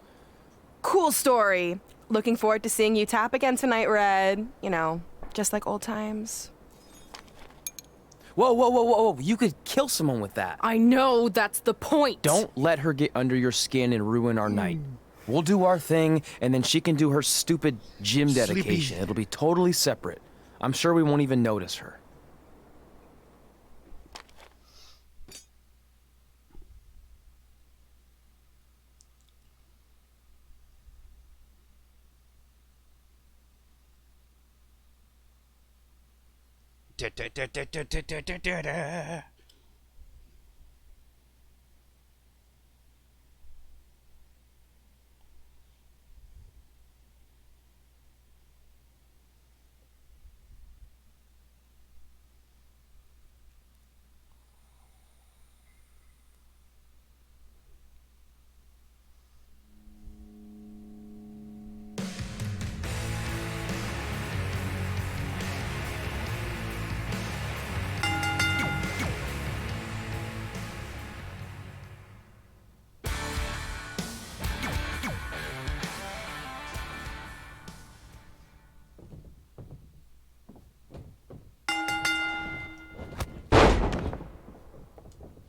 Speaker 18: Cool story. Looking forward to seeing you tap again tonight, Red. You know, just like old times.
Speaker 3: Whoa, whoa, whoa, whoa, whoa. You could kill someone with that.
Speaker 6: I know, that's the point.
Speaker 3: Don't let her get under your skin and ruin our night. We'll do our thing, and then she can do her stupid gym dedication.
Speaker 1: Sleepy.
Speaker 3: It'll be totally separate. I'm sure we won't even notice her.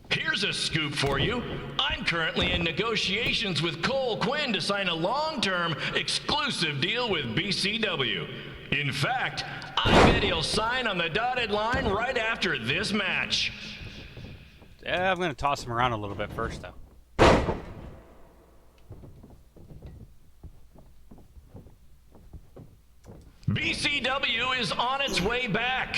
Speaker 2: Here's a scoop for you. I'm currently in negotiations with Cole Quinn to sign a long-term, exclusive deal with BCW. In fact, I bet he'll sign on the dotted line right after this match.
Speaker 1: Yeah, I'm going to toss him around a little bit first, though.
Speaker 2: BCW is on its way back.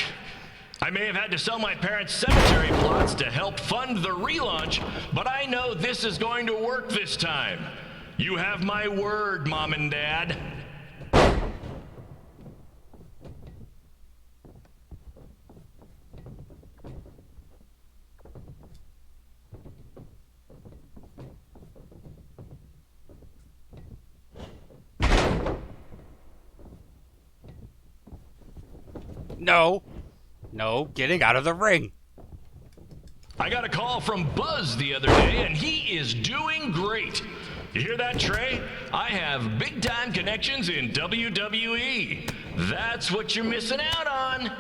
Speaker 2: I may have had to sell my parents' cemetery plots to help fund the relaunch, but I know this is going to work this time. You have my word, Mom and Dad.
Speaker 1: No. No, getting out of the ring.
Speaker 2: I got a call from Buzz the other day, and he is doing great. You hear that, Trey? I have big-time connections in WWE. That's what you're missing out on.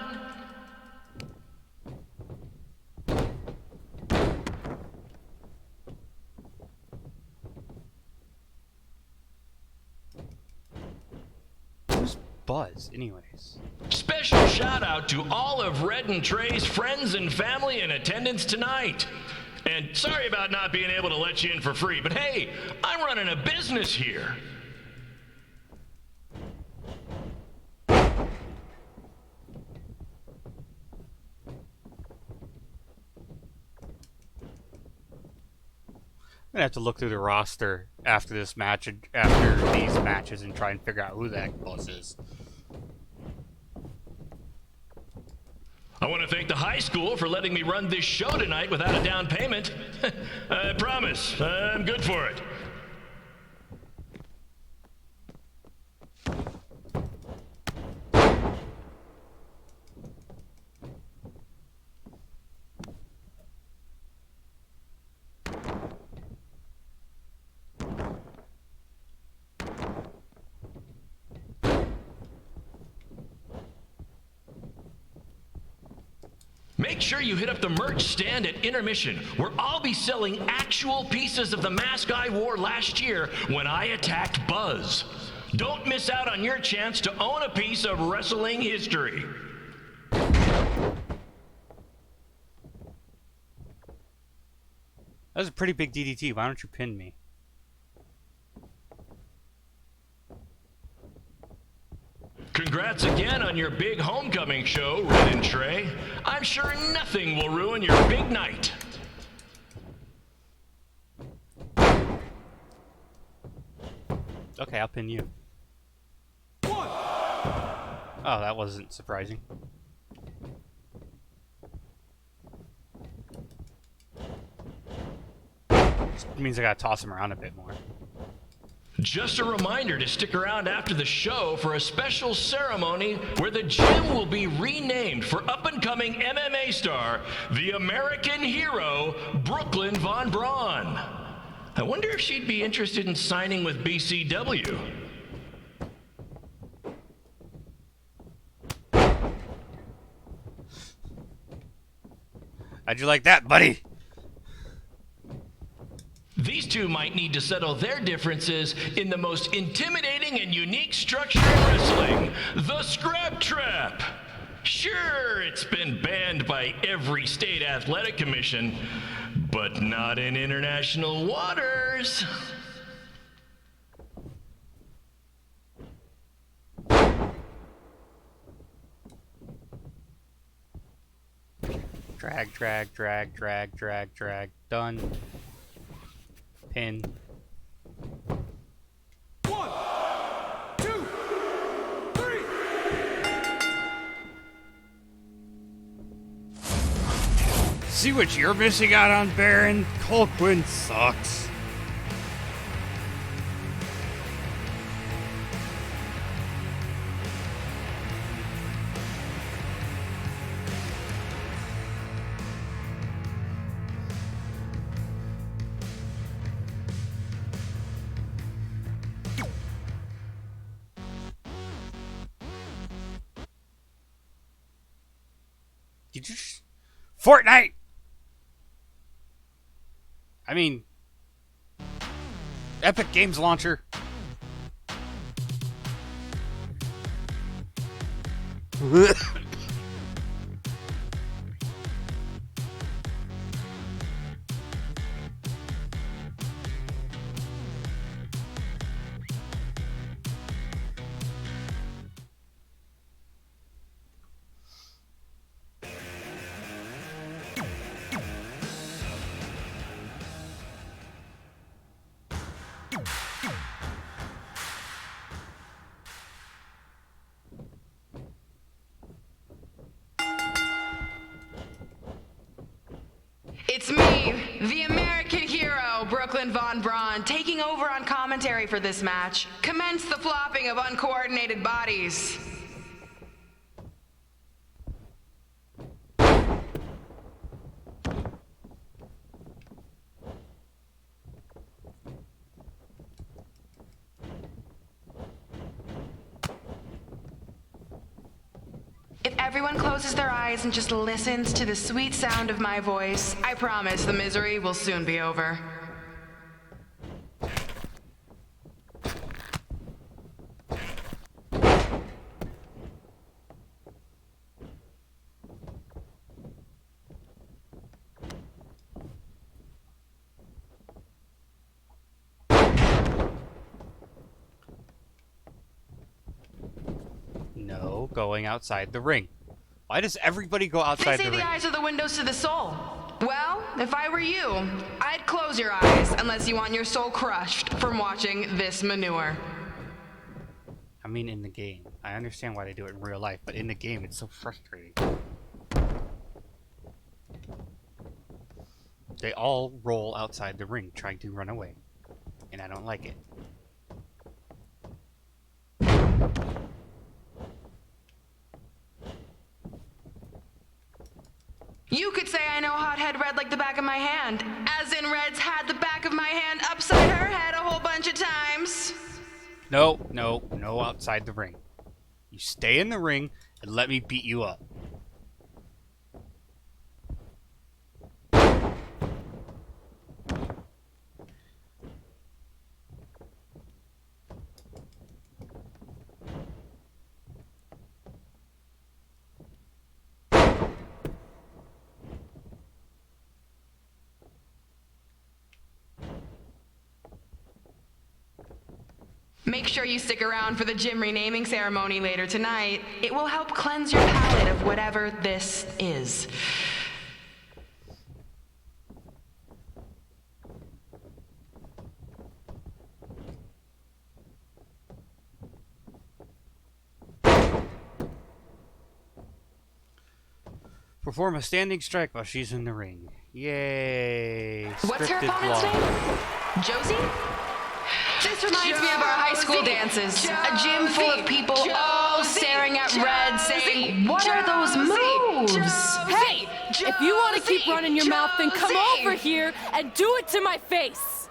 Speaker 1: Who's Buzz, anyways?
Speaker 2: Special shout out to all of Red and Trey's friends and family in attendance tonight. And sorry about not being able to let you in for free, but hey, I'm running a business here.
Speaker 1: I'm gonna have to look through the roster after this match, after these matches, and try and figure out who the heck Buzz is.
Speaker 2: I want to thank the high school for letting me run this show tonight without a down payment. I promise, I'm good for it. Make sure you hit up the merch stand at intermission, where I'll be selling actual pieces of the mask I wore last year when I attacked Buzz. Don't miss out on your chance to own a piece of wrestling history.
Speaker 1: That was a pretty big DDT. Why don't you pin me?
Speaker 2: Congrats again on your big homecoming show, Red and Trey. I'm sure nothing will ruin your big night.
Speaker 1: Okay, I'll pin you. Oh, that wasn't surprising. This means I gotta toss him around a bit more.
Speaker 2: Just a reminder to stick around after the show for a special ceremony where the gym will be renamed for up-and-coming MMA star, the American hero, Brooklyn Von Braun. I wonder if she'd be interested in signing with BCW.
Speaker 1: How'd you like that, buddy?
Speaker 2: These two might need to settle their differences in the most intimidating and unique structure in wrestling, the Scrap Trap. Sure, it's been banned by every state athletic commission, but not in international waters.
Speaker 1: Drag, drag, drag, drag, drag, drag. Done. Pin.
Speaker 17: 1, 2, 3.
Speaker 1: See what you're missing out on, Baron? Cole Quinn sucks. Did you just... Fortnite! I mean... Epic Games Launcher.
Speaker 5: It's me, the American hero, Brooklyn Von Braun, taking over on commentary for this match. Commence the flopping of uncoordinated bodies. If everyone closes their eyes and just listens to the sweet sound of my voice, I promise the misery will soon be over.
Speaker 1: No, going outside the ring. Why does everybody go outside
Speaker 5: They say
Speaker 1: the ring?
Speaker 5: the eyes are the windows to the soul. Well, if I were you, I'd close your eyes unless you want your soul crushed from watching this manure.
Speaker 1: I mean, in the game. I understand why they do it in real life, but in the game, it's so frustrating. They all roll outside the ring trying to run away. And I don't like it.
Speaker 5: You could say I know Hothead Red like the back of my hand. As in Red's had the back of my hand upside her head a whole bunch of times.
Speaker 1: No outside the ring. You stay in the ring and let me beat you up.
Speaker 5: Make sure you stick around for the gym renaming ceremony later tonight. It will help cleanse your palate of whatever this is.
Speaker 1: Perform a standing strike while she's in the ring. Yay!
Speaker 5: What's her
Speaker 1: Scripted
Speaker 5: opponent's
Speaker 1: vlog.
Speaker 5: name? Josie? This reminds me of our high school dances. A gym full of people all staring at Red saying, what are those moves?
Speaker 6: Hey, if you want to keep running your mouth, then come over here and do it to my face.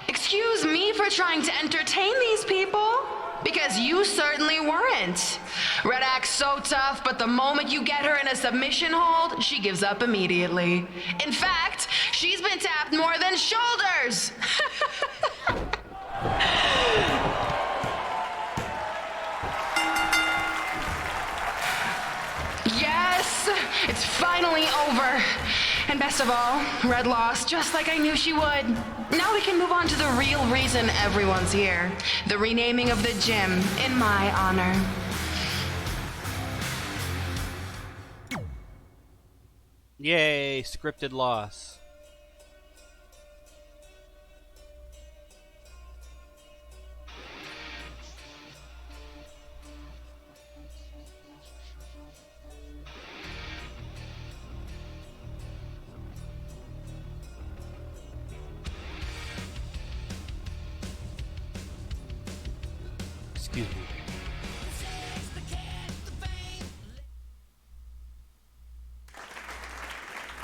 Speaker 5: Excuse me for trying to entertain these people? Because you certainly weren't. Red acts so tough, but the moment you get her in a submission hold, she gives up immediately. In fact, she's been tapped more than shoulders. Yes, it's finally over. And best of all, Red lost just like I knew she would. Now we can move on to the real reason everyone's here. The renaming of the gym in my honor.
Speaker 1: Yay! Scripted loss. Excuse me.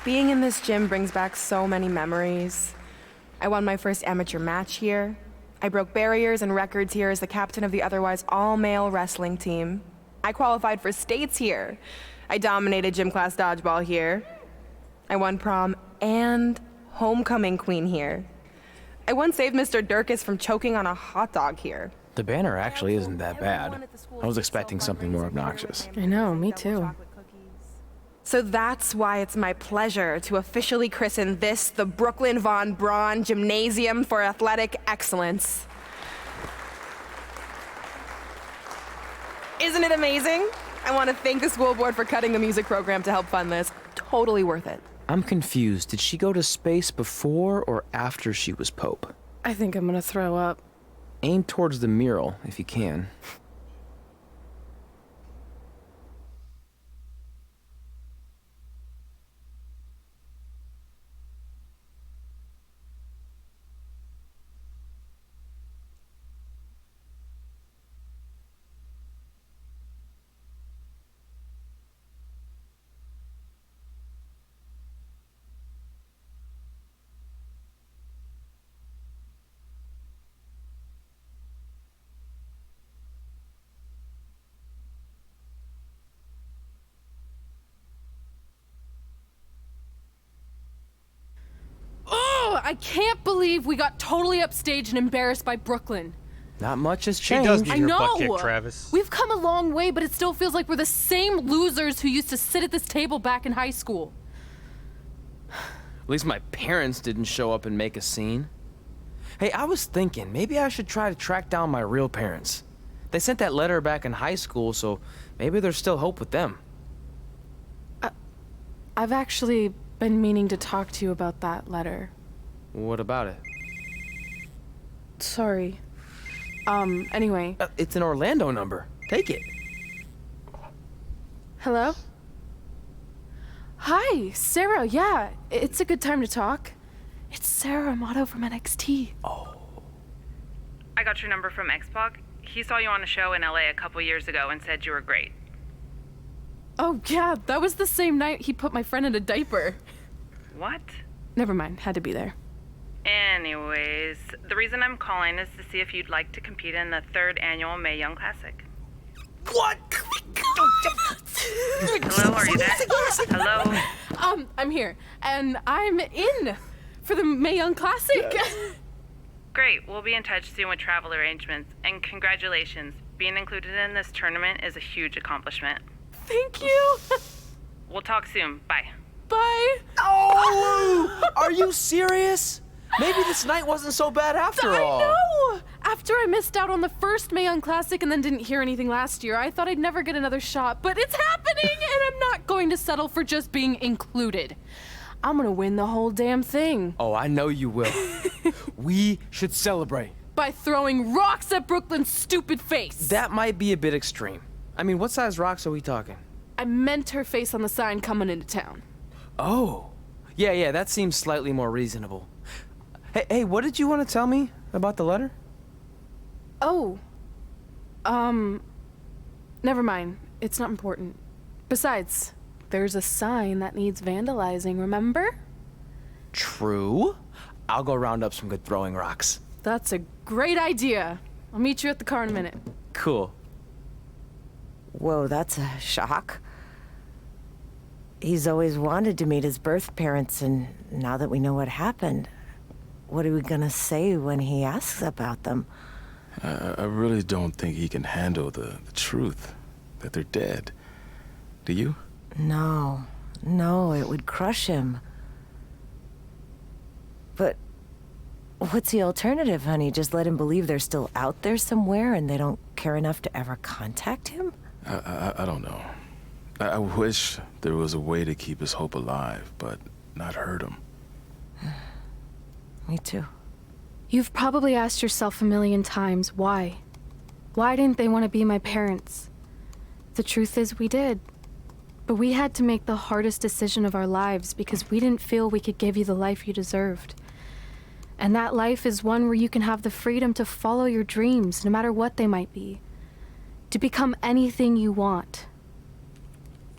Speaker 18: Being in this gym brings back so many memories. I won my first amateur match here. I broke barriers and records here as the captain of the otherwise all-male wrestling team. I qualified for states here. I dominated gym class dodgeball here. I won prom and homecoming queen here. I once saved Mr. Durkis from choking on a hot dog here.
Speaker 3: The banner actually isn't that bad. I was expecting something more obnoxious.
Speaker 18: I know, me too. So that's why it's my pleasure to officially christen this the Brooklyn Von Braun Gymnasium for Athletic Excellence. Isn't it amazing? I want to thank the school board for cutting the music program to help fund this. Totally worth it.
Speaker 3: I'm confused. Did she go to space before or after she was Pope?
Speaker 18: I think I'm gonna throw up.
Speaker 3: Aim towards the mural, if you can.
Speaker 6: I can't believe we got totally upstaged and embarrassed by Brooklyn.
Speaker 3: Not much has
Speaker 1: She
Speaker 3: changed.
Speaker 1: does need
Speaker 6: I
Speaker 1: her
Speaker 6: know.
Speaker 1: butt kicked, Travis.
Speaker 6: We've come a long way, but it still feels like we're the same losers who used to sit at this table back in high school.
Speaker 3: At least my parents didn't show up and make a scene. Hey, I was thinking, maybe I should try to track down my real parents. They sent that letter back in high school, so maybe there's still hope with them.
Speaker 18: I've actually been meaning to talk to you about that letter.
Speaker 3: What about it?
Speaker 18: Sorry. Anyway.
Speaker 3: It's an Orlando number. Take it.
Speaker 18: Hello? Hi, Sarah. Yeah, it's a good time to talk.
Speaker 6: It's Sarah Amato from NXT.
Speaker 8: I got your number from X-Pac. He saw you on a show in LA a couple years ago and said you were great.
Speaker 6: Oh, yeah, that was the same night he put my friend in a diaper.
Speaker 8: What?
Speaker 6: Never mind, had to be there.
Speaker 8: Anyways, the reason I'm calling is to see if you'd like to compete in the 3rd annual Mae Young Classic.
Speaker 3: What?
Speaker 8: Hello, are you there? Hello?
Speaker 6: I'm here, and I'm in for the Mae Young Classic.
Speaker 8: Great, we'll be in touch soon with travel arrangements, and congratulations. Being included in this tournament is a huge accomplishment.
Speaker 6: Thank you.
Speaker 8: We'll talk soon. Bye.
Speaker 6: Bye.
Speaker 3: Oh! Are you serious? Maybe this night wasn't so bad after all.
Speaker 6: I know! After I missed out on the first Mae Young Classic and then didn't hear anything last year, I thought I'd never get another shot, but it's happening, and I'm not going to settle for just being included. I'm gonna win the whole damn thing.
Speaker 3: Oh, I know you will. We should celebrate.
Speaker 6: By throwing rocks at Brooklyn's stupid face.
Speaker 3: That might be a bit extreme. I mean, what size rocks are we talking?
Speaker 6: I meant her face on the sign coming into town.
Speaker 3: Oh. Yeah, that seems slightly more reasonable. Hey, what did you want to tell me about the letter?
Speaker 6: Oh. Never mind. It's not important. Besides, there's a sign that needs vandalizing, remember?
Speaker 3: True. I'll go round up some good throwing rocks.
Speaker 6: That's a great idea. I'll meet you at the car in a minute.
Speaker 3: Cool.
Speaker 11: Whoa, that's a shock. He's always wanted to meet his birth parents, and now that we know what happened, what are we gonna say when he asks about them?
Speaker 22: I really don't think he can handle the truth, that they're dead. Do you?
Speaker 11: No, it would crush him. But what's the alternative, honey? Just let him believe they're still out there somewhere and they don't care enough to ever contact him?
Speaker 22: I don't know. I wish there was a way to keep his hope alive, but not hurt him.
Speaker 11: Me too.
Speaker 6: You've probably asked yourself a million times, why? Why didn't they want to be my parents? The truth is, we did. But we had to make the hardest decision of our lives because we didn't feel we could give you the life you deserved. And that life is one where you can have the freedom to follow your dreams, no matter what they might be. To become anything you want.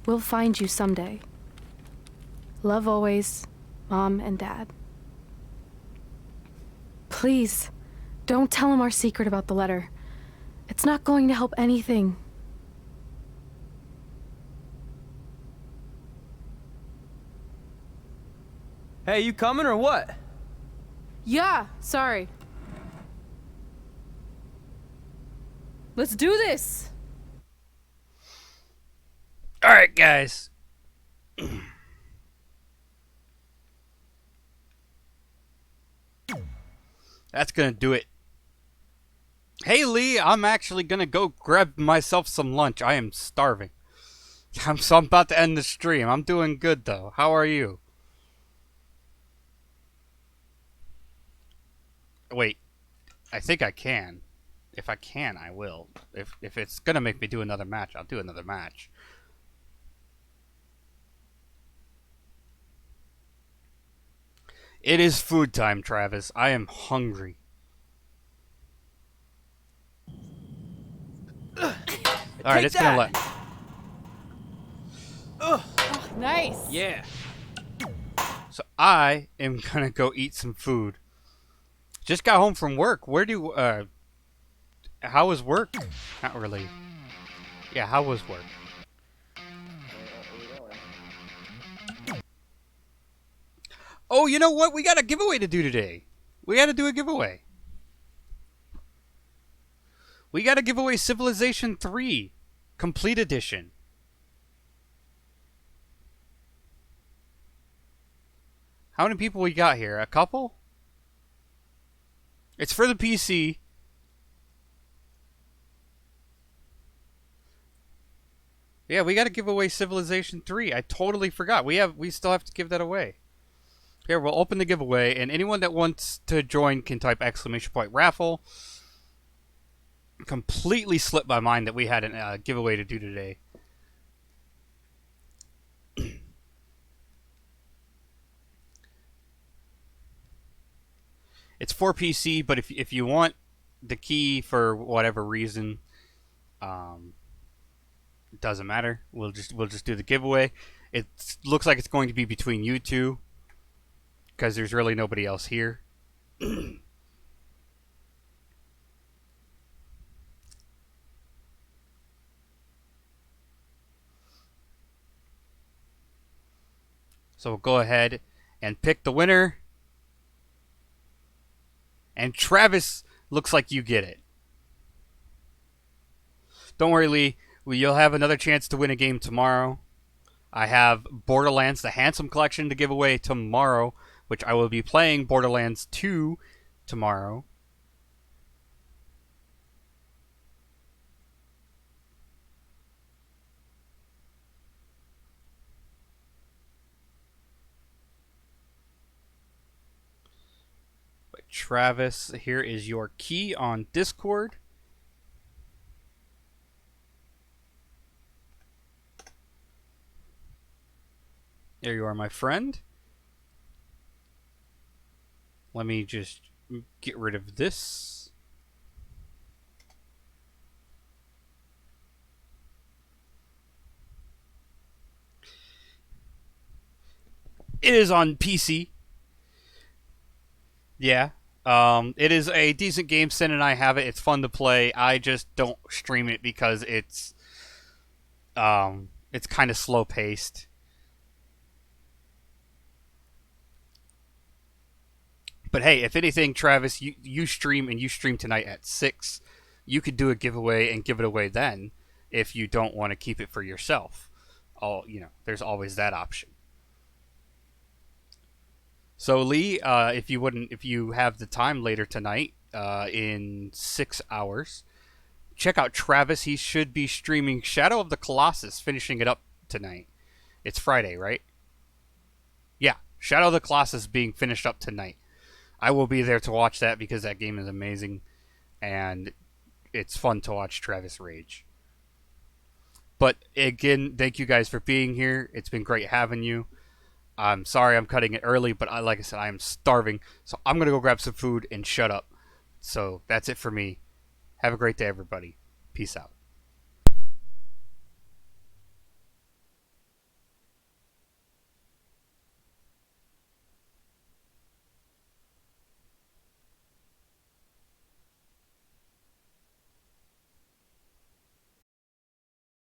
Speaker 6: We'll find you someday. Love always, Mom and Dad. Please, don't tell him our secret about the letter. It's not going to help anything.
Speaker 3: Hey, you coming or what?
Speaker 6: Yeah, sorry. Let's do this!
Speaker 1: Alright, guys. That's gonna do it. Hey, Lee, I'm actually gonna go grab myself some lunch. I am starving. I'm about to end the stream. I'm doing good, though. How are you? Wait. I think I can. If I can, I will. If it's gonna make me do another match, I'll do another match. It is food time, Travis. I am hungry. Alright, it's gonna let...
Speaker 6: Oh, nice!
Speaker 3: Yeah.
Speaker 1: So I am gonna go eat some food. Just got home from work. Where do how was work? Not really. Yeah, how was work? Oh, you know what? We got a giveaway to do today. We got to do a giveaway. We got to give away Civilization 3 Complete Edition. How many people we got here? A couple? It's for the PC. Yeah, we got to give away Civilization 3. I totally forgot. We still have to give that away. Here, we'll open the giveaway, and anyone that wants to join can type !raffle. Completely slipped my mind that we had a giveaway to do today. It's for PC, but if you want the key for whatever reason, it doesn't matter. We'll just do the giveaway. It looks like it's going to be between you two, because there's really nobody else here. So we'll go ahead and pick the winner. And Travis, looks like you get it. Don't worry, Lee. You'll have another chance to win a game tomorrow. I have Borderlands, the Handsome Collection, to give away tomorrow, which I will be playing Borderlands 2 tomorrow. But Travis, here is your key on Discord. There you are, my friend. Let me just get rid of this. It is on PC. Yeah. It is a decent game. Sin and I have it. It's fun to play. I just don't stream it because it's kind of slow paced. But hey, if anything, Travis, you stream and you stream tonight at 6. You could do a giveaway and give it away then if you don't want to keep it for yourself. There's always that option. So Lee, if you have the time later tonight, in 6 hours, check out Travis. He should be streaming Shadow of the Colossus, finishing it up tonight. It's Friday, right? Yeah, Shadow of the Colossus being finished up tonight. I will be there to watch that because that game is amazing, and it's fun to watch Travis rage. But again, thank you guys for being here. It's been great having you. I'm sorry I'm cutting it early, but like I said, I am starving, so I'm going to go grab some food and shut up. So that's it for me. Have a great day, everybody. Peace out.